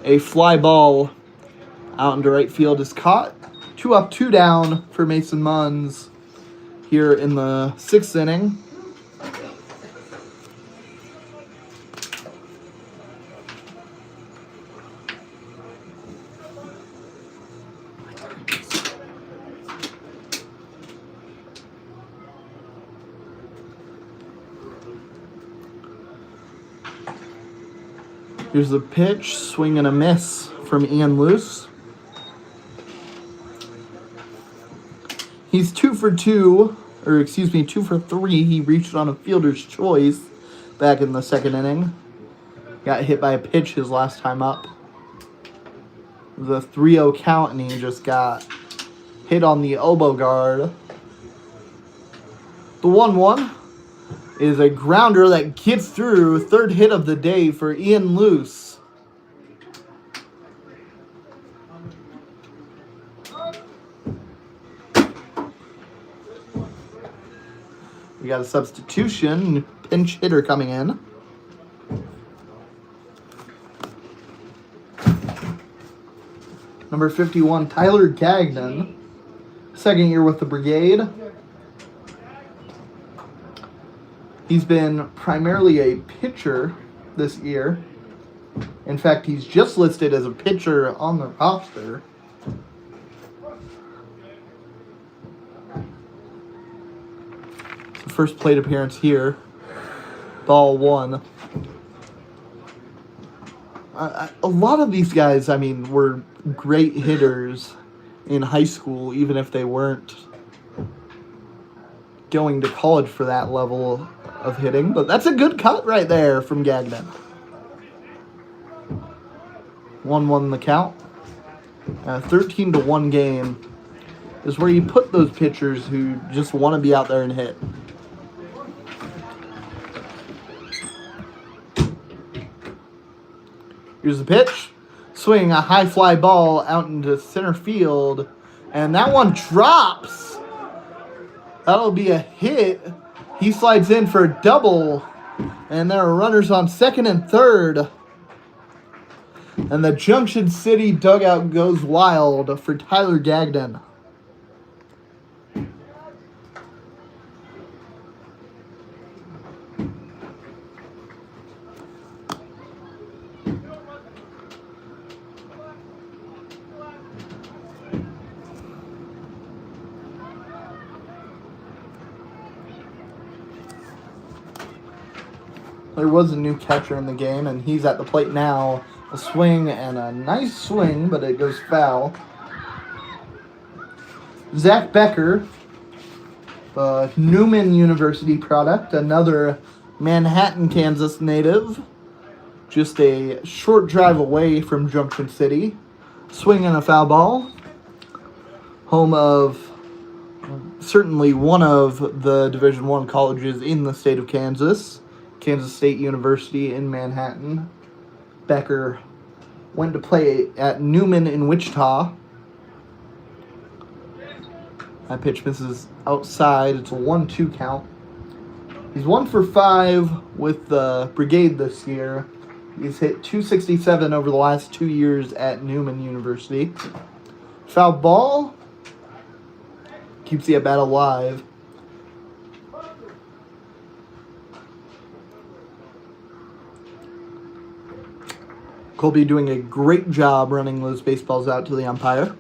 A fly ball out into right field is caught. 2 up, 2 down for Mason Munns here in the 6th inning. Here's the pitch, swing and a miss from Ian Luce. He's 2 for 3. He reached on a fielder's choice back in the 2nd inning. Got hit by a pitch his last time up. It was a 3-0 count, and he just got hit on the elbow guard. The 1-1 is a grounder that gets through. 3rd hit of the day for Ian Luce. We got a substitution. Pinch hitter coming in. Number 51, Tyler Gagnon. 2nd year with the Brigade. He's been primarily a pitcher this year. In fact, he's just listed as a pitcher on the roster. So first plate appearance here. Ball 1. A lot of these guys, were great hitters in high school, even if they weren't going to college for that level of hitting. But that's a good cut right there from Gagnon. 1-1 the count. 13-1 game is where you put those pitchers who just want to be out there and hit. Here's the pitch. Swing a high fly ball out into center field. And that one drops. That'll be a hit. He slides in for a double. And there are runners on 2nd and 3rd. And the Junction City dugout goes wild for Tyler Gagnon. There was a new catcher in the game, and he's at the plate now. A swing and a nice swing, but it goes foul. Zach Becker, the Newman University product, another Manhattan, Kansas native. Just a short drive away from Junction City. Swing and a foul ball. Home of certainly one of the Division I colleges in the state of Kansas. Kansas State University in Manhattan. Becker went to play at Newman in Wichita. That pitch misses outside. It's a 1-2 count. He's 1 for 5 with the Brigade this year. He's hit .267 over the last 2 years at Newman University. Foul ball. Keeps the at-bat alive. Colby doing a great job running those baseballs out to the umpire.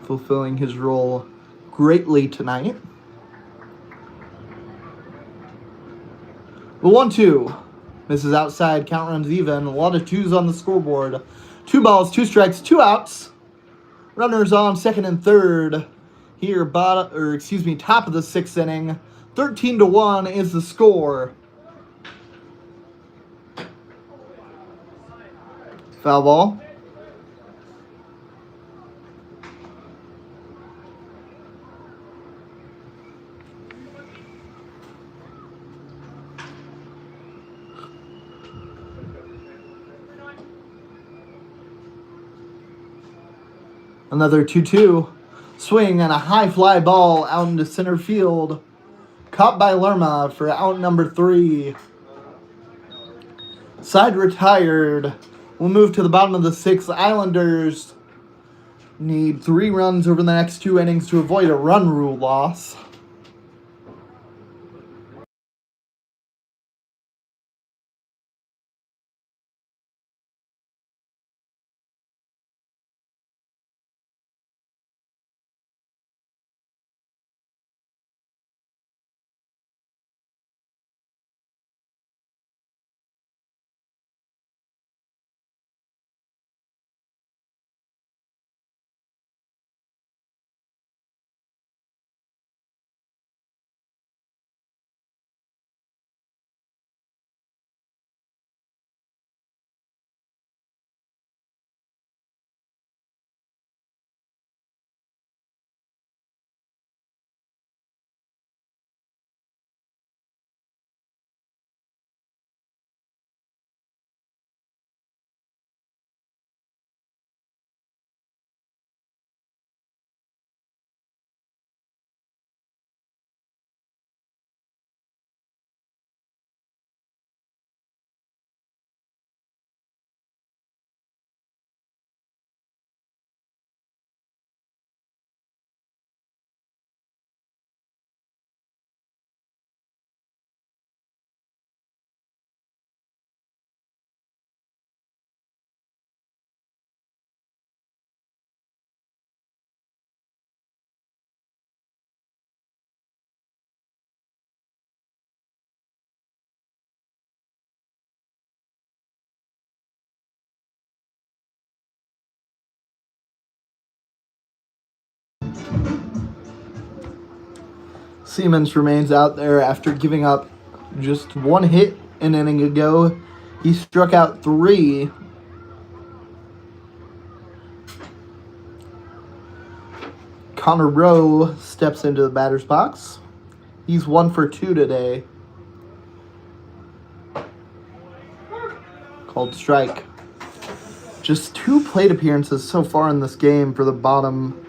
Fulfilling his role greatly tonight. The 1-2. Misses outside. Count runs even. A lot of 2s on the scoreboard. 2 balls, 2 strikes, 2 outs. Runners on second and third. Here, top of the 6th inning. 13-1 is the score. Foul ball. Another 2-2. Swing and a high fly ball out into center field. Caught by Lerma for out number 3. Side retired. We'll move to the bottom of the 6th. Islanders need 3 runs over the next 2 innings to avoid a run rule loss. Siemens remains out there after giving up just 1 hit an inning ago. He struck out 3. Connor Rowe steps into the batter's box. He's 1 for 2 today. Called strike. Just 2 plate appearances so far in this game for the bottom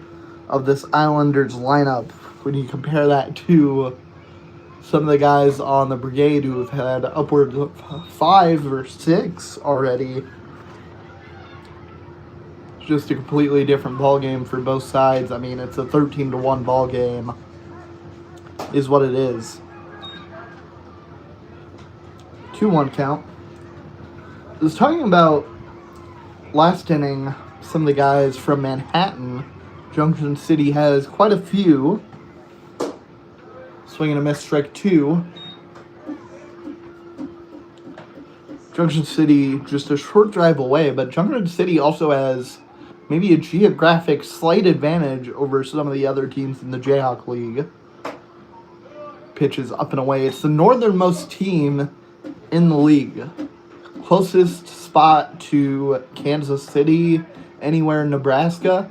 of this Islanders lineup. When you compare that to some of the guys on the Brigade who have had upwards of 5 or 6 already. It's just a completely different ball game for both sides. I mean, it's a 13-1 ball game, is what it is. 2-1 count. I was talking about last inning, some of the guys from Manhattan. Junction City has quite a few. Swing and a miss, strike 2. Junction City just a short drive away, but Junction City also has maybe a geographic slight advantage over some of the other teams in the Jayhawk League. Pitch is up and away. It's the northernmost team in the league. Closest spot to Kansas City, anywhere in Nebraska.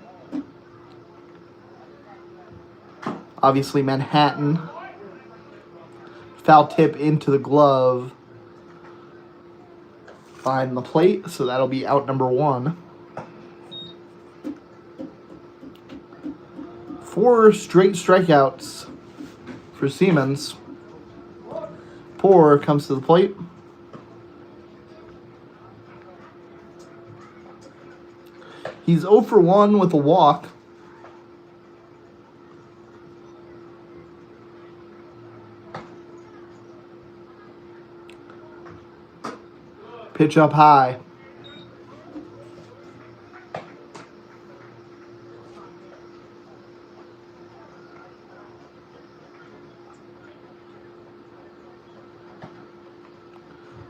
Obviously Manhattan. Foul tip into the glove. behind the plate, so that'll be out number 1. 4 straight strikeouts for Siemens. Poor comes to the plate. He's 0 for 1 with a walk. Pitch up high.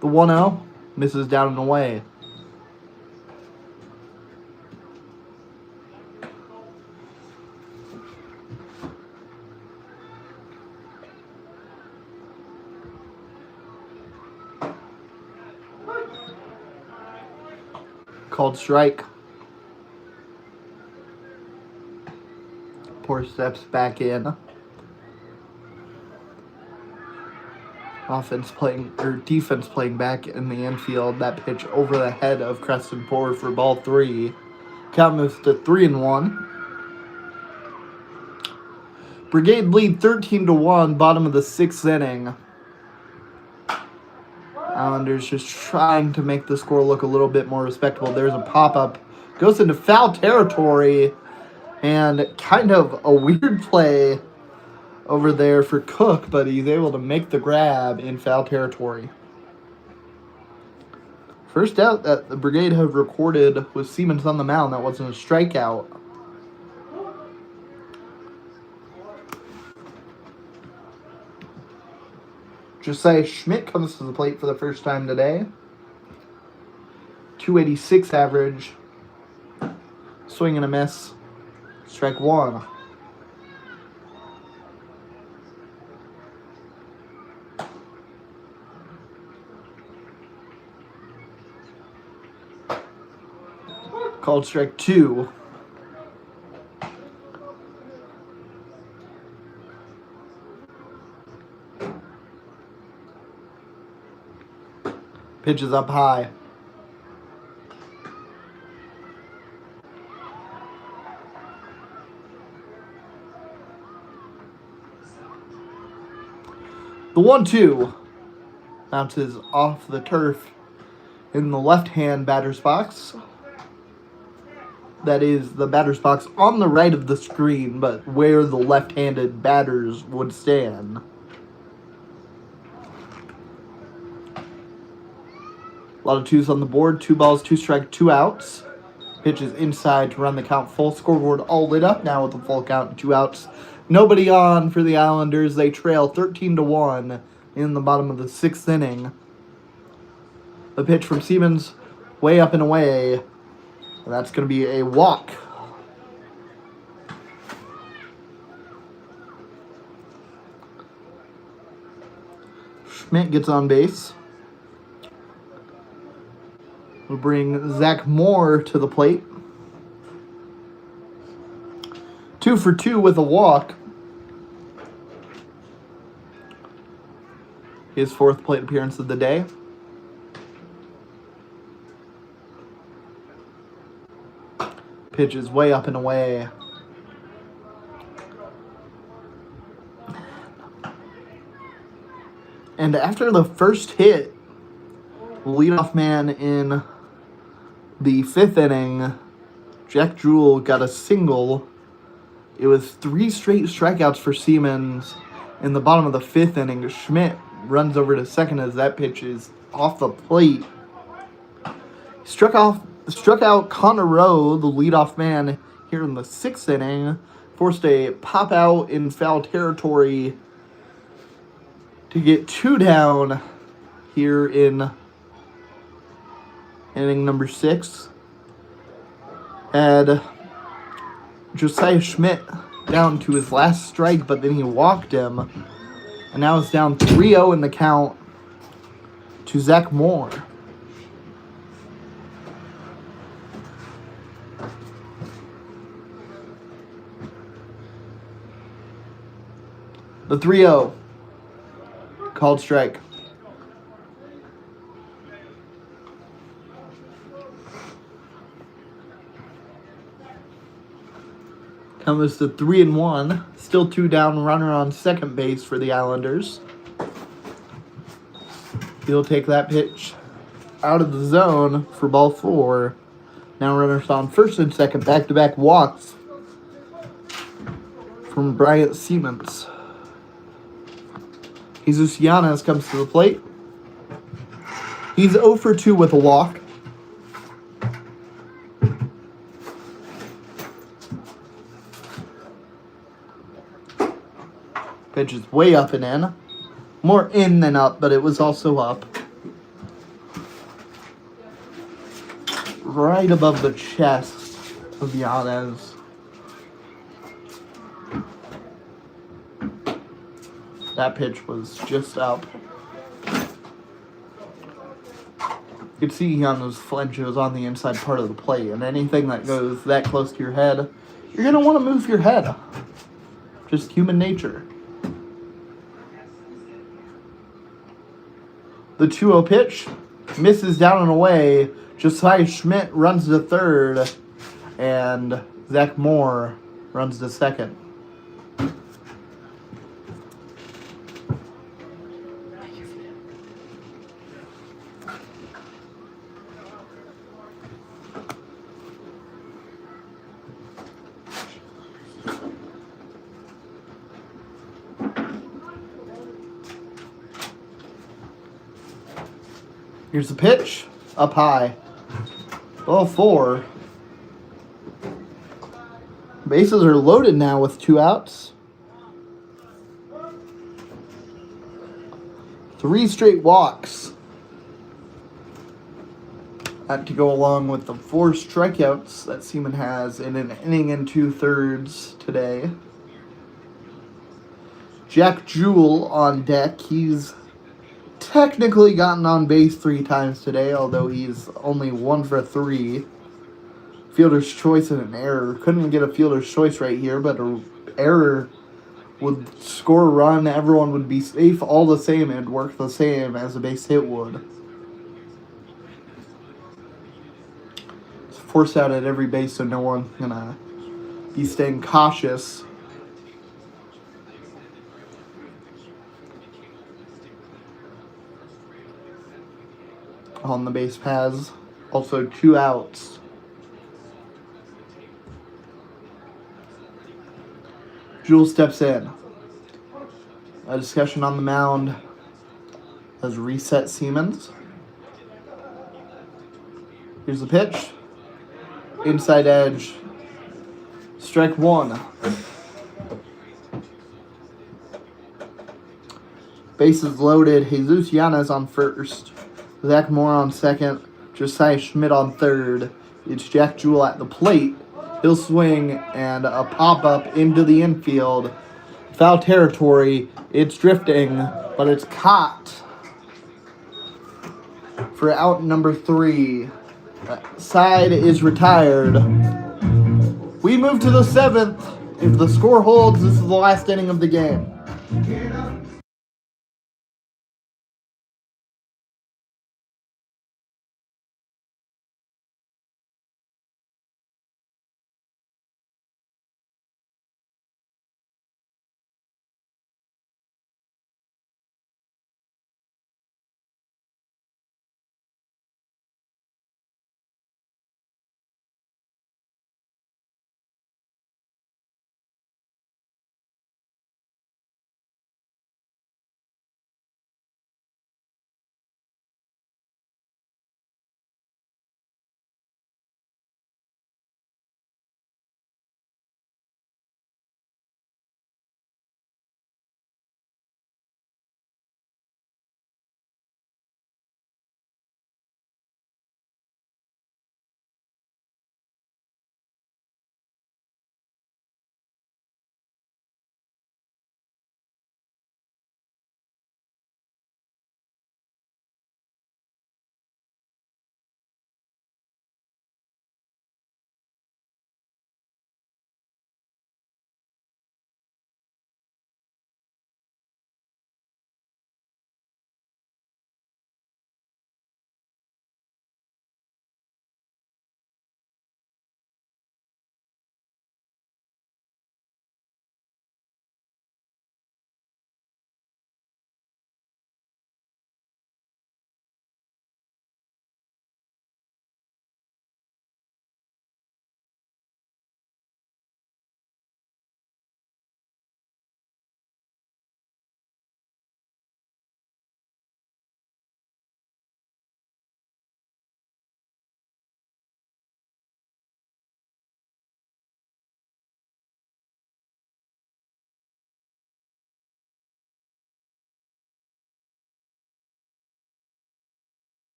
The 1-0 misses down and away. Called strike. Poor steps back in. Defense playing back in the infield. That pitch over the head of Creston Poor for ball 3. Count moves to 3-1. Brigade lead 13-1, bottom of the 6th inning. Islanders just trying to make the score look a little bit more respectable. There's a pop-up. Goes into foul territory. And kind of a weird play over there for Cook, but he's able to make the grab in foul territory. First out that the Brigade have recorded with Siemens on the mound. That wasn't a strikeout. Josiah Schmidt comes to the plate for the first time today. 286 average. Swing and a miss. Strike 1. Called strike 2. Pitch is up high. The 1-2 bounces off the turf in the left-hand batter's box. That is the batter's box on the right of the screen, but where the left-handed batters would stand. A lot of 2s on the board. 2 balls, 2 strikes, 2 outs. Pitch is inside to run the count full. Scoreboard all lit up now with a full count and 2 outs. Nobody on for the Islanders. They trail 13-1 in the bottom of the 6th inning. The pitch from Siemens, way up and away. And that's going to be a walk. Schmidt gets on base. We'll bring Zach Moore to the plate. 2 for 2 with a walk. His 4th plate appearance of the day. Pitch is way up and away. And after the first hit, the leadoff man in the 5th inning, Jack Jewell, got a single. It was 3 straight strikeouts for Siemens in the bottom of the 5th inning. Schmidt runs over to second as that pitch is off the plate. Struck out Connor Rowe, the leadoff man, here in the 6th inning. Forced a pop out in foul territory to get 2 down here in inning number 6. Had Josiah Schmidt down to his last strike, but then he walked him. And now it's down 3-0 in the count to Zach Moore. The 3-0. Called strike. Comes to 3-1. Still 2 down, runner on second base for the Islanders. He'll take that pitch out of the zone for ball 4. Now runners on first and second. Back-to-back walks from Bryant Siemens. Jesus Yanez comes to the plate. He's 0 for 2 with a walk. Pitch is way up and in. More in than up, but it was also up. Right above the chest of Yanez. That pitch was just up. You could see Yanez flinch. It was on the inside part of the plate, and anything that goes that close to your head, you're going to want to move your head. Just human nature. The 2-0 pitch misses down and away. Josiah Schmidt runs to third, and Zach Moore runs to second. Here's the pitch, up high. Ball 4. Bases are loaded now with 2 outs. 3 straight walks. That to go along with the 4 strikeouts that Seaman has in an inning and 2/3 today. Jack Jewell on deck. He's technically gotten on base 3 times today, although he's only 1 for 3. Fielder's choice and an error. Couldn't get a fielder's choice right here, but an error would score a run. Everyone would be safe all the same. It'd work the same as a base hit would. It's forced out at every base, so no one's gonna be staying cautious. On the base paths. Also 2 outs. Jewell steps in. A discussion on the mound has reset Siemens. Here's the pitch. Inside edge. Strike 1. Bases loaded. Jesus Yanez on first. Zach Moore on second. Josiah Schmidt on third. It's Jack Jewell at the plate. He'll swing and a pop-up into the infield. Foul territory. It's drifting, but it's caught for out number 3. Side is retired. We move to the 7th. If the score holds, this is the last inning of the game.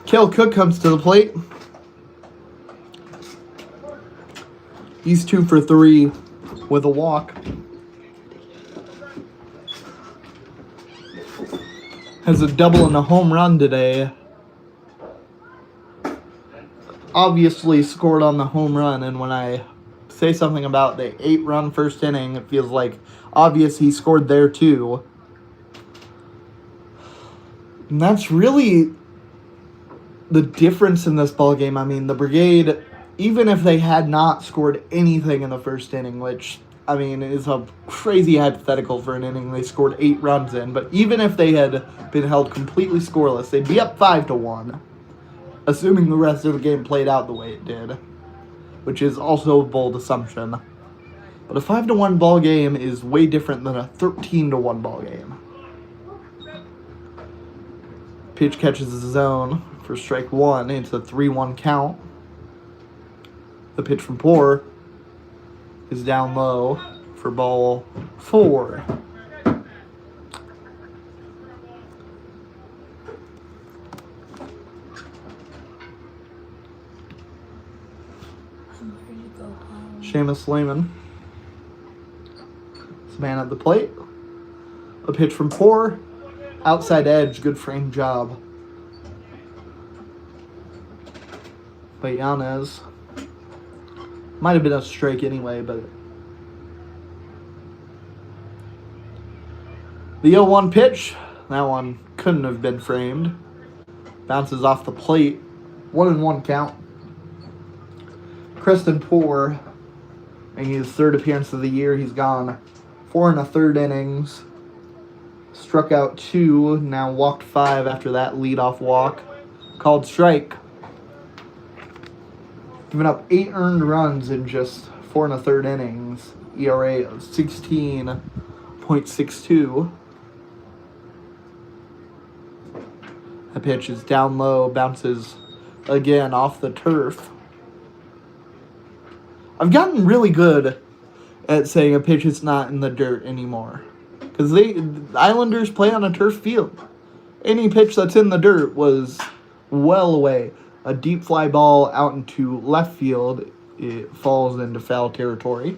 Cale Cook comes to the plate. He's 2 for 3 with a walk. Has a double and a home run today. Obviously scored on the home run, and when I say something about the 8-run first inning, it feels like obvious he scored there too. And that's really the difference in this ballgame. I mean, the Brigade, even if they had not scored anything in the first inning, which, I mean, is a crazy hypothetical for an inning they scored 8 runs in, but even if they had been held completely scoreless, they'd be up 5-1, assuming the rest of the game played out the way it did, which is also a bold assumption. But a 5-1 ball game is way different than a 13-1 ball game. Pitch catches the zone for strike 1. It's a 3-1 count. The pitch from Poor is down low for ball 4. I'm ready to go home. Seamus Lehman is man at the plate. A pitch from Poor. Outside edge, good frame job by Yanez. Might have been a strike anyway, but the 0-1 pitch, that one couldn't have been framed. Bounces off the plate. 1-1 count. Kristen Poor, making his 3rd appearance of the year. He's gone 4 1/3 innings. Struck out 2, now walked 5 after that leadoff walk. Called strike. Giving up 8 earned runs in just 4 1/3 innings. ERA of 16.62. The pitch is down low, bounces again off the turf. I've gotten really good at saying a pitch is not in the dirt anymore. Because the Islanders play on a turf field. Any pitch that's in the dirt was well away. A deep fly ball out into left field, it falls into foul territory.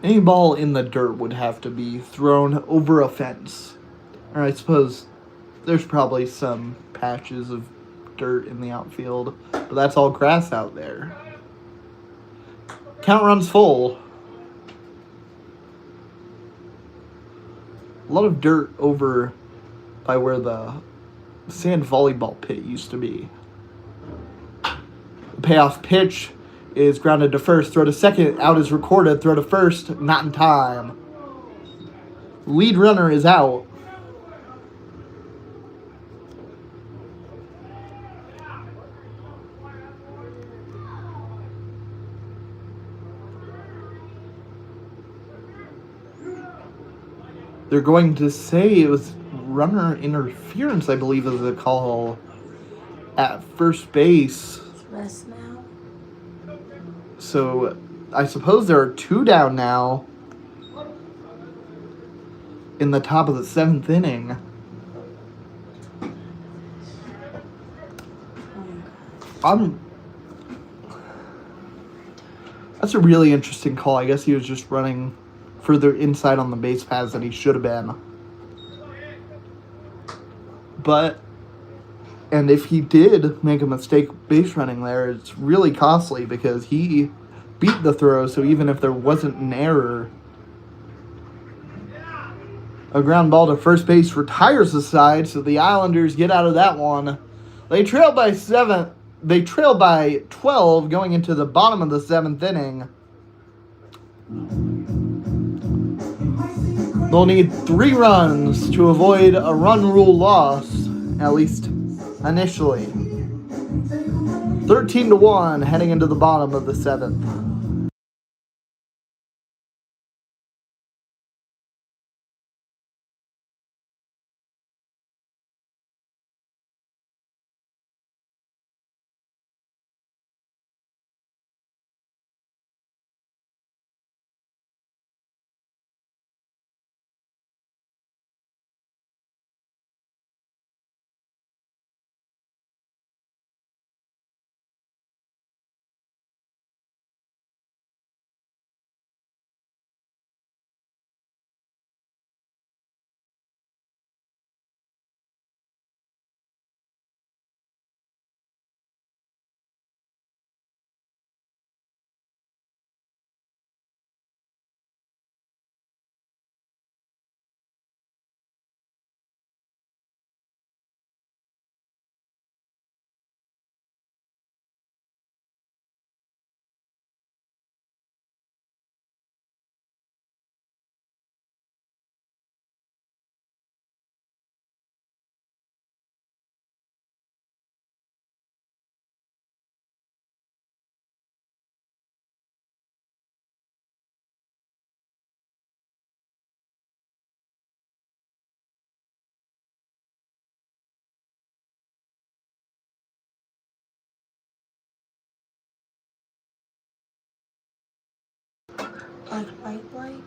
Any ball in the dirt would have to be thrown over a fence. Or I suppose there's probably some patches of dirt in the outfield, but that's all grass out there. Count runs full. A lot of dirt over by where the sand volleyball pit used to be. The payoff pitch is grounded to first. Throw to second. Out is recorded. Throw to first. Not in time. Lead runner is out. They're going to say it was runner interference, I believe, is the call at first base. It's rest now. So I suppose there are 2 down now in the top of the 7th inning. That's a really interesting call. I guess he was just running further inside on the base paths than he should have been. But, and if he did make a mistake base running there, it's really costly because he beat the throw, so even if there wasn't an error, a ground ball to first base retires the side, so the Islanders get out of that one. They trail by 7. They trail by 12 going into the bottom of the 7th inning. They'll need 3 runs to avoid a run rule loss, at least initially. 13-1 heading into the bottom of the 7th. Like white.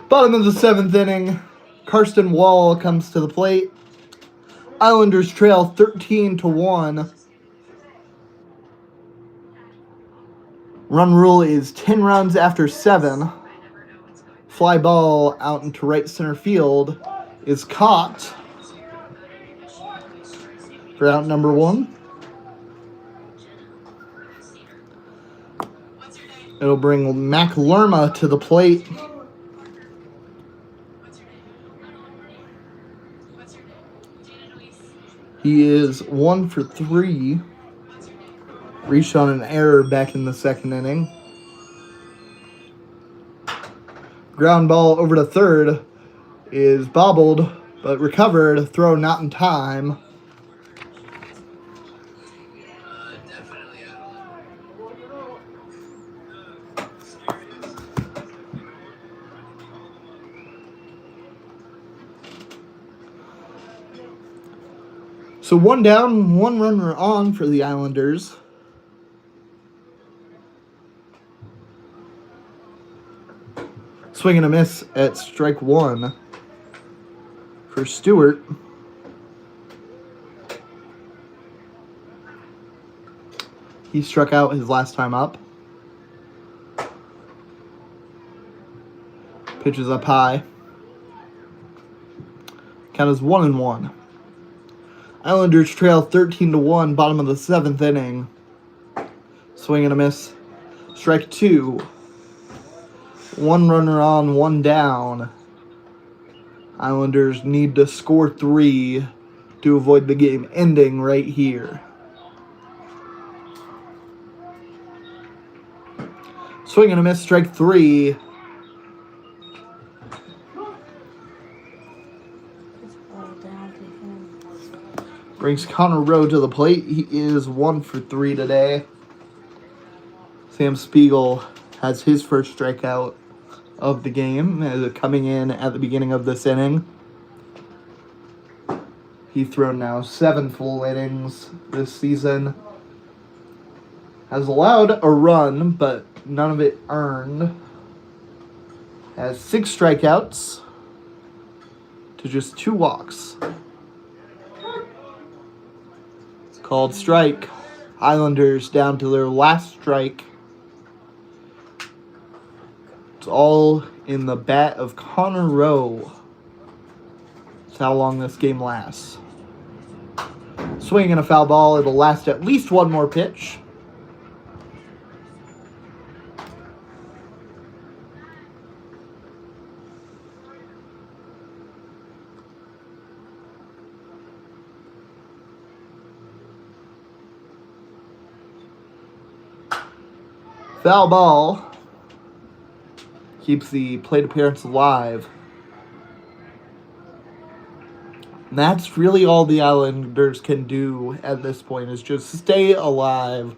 Bottom of the 7th inning, Karsten Wall comes to the plate. Islanders trail 13-1. Run rule is 10 runs after 7. Fly ball out into right center field is caught for out number 1. It'll bring Mac Lerma to the plate. He is 1 for 3. Reached on an error back in the 2nd inning. Ground ball over to third is bobbled, but recovered. Throw not in time. So 1 down, 1 runner on for the Islanders. Swing and a miss at strike 1 for Stewart. He struck out his last time up. Pitches up high. Count is 1-1. Islanders trail 13-1, bottom of the 7th inning. Swing and a miss. Strike 2. 1 runner on, 1 down. Islanders need to score 3 to avoid the game ending right here. Swing and a miss, strike 3. Brings Connor Rowe to the plate. He is 1 for 3 today. Sam Spiegel has his first strikeout of the game, coming in at the beginning of this inning. He's thrown now 7 full innings this season. Has allowed a run, but none of it earned. Has 6 strikeouts to just 2 walks. Called strike. Islanders down to their last strike. It's all in the bat of Connor Rowe. That's how long this game lasts. Swing and a foul ball. It'll last at least 1 more pitch. Foul ball keeps the plate appearance alive. And that's really all the Islanders can do at this point, is just stay alive.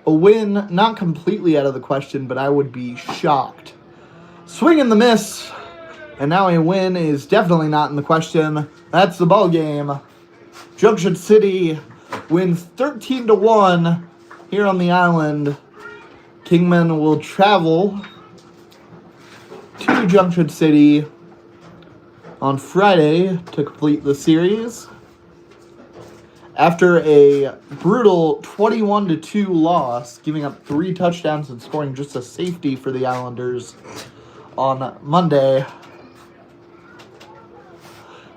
A win, not completely out of the question, but I would be shocked. Swing and the miss. And now a win is definitely not in the question. That's the ball game. Junction City wins 13-1 here on the island. Kingman will travel to Junction City on Friday to complete the series. After a brutal 21-2 loss, giving up 3 touchdowns and scoring just a safety for the Islanders on Monday.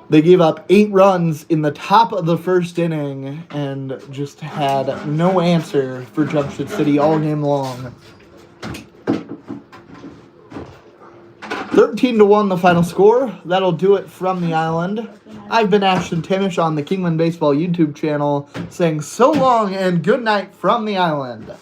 They gave up 8 runs in the top of the 1st inning and just had no answer for Junction City all game long. 13-1 the final score. That'll do it from the island. I've been Ashton Timish on the Kingman Baseball YouTube channel, saying so long and good night from the island.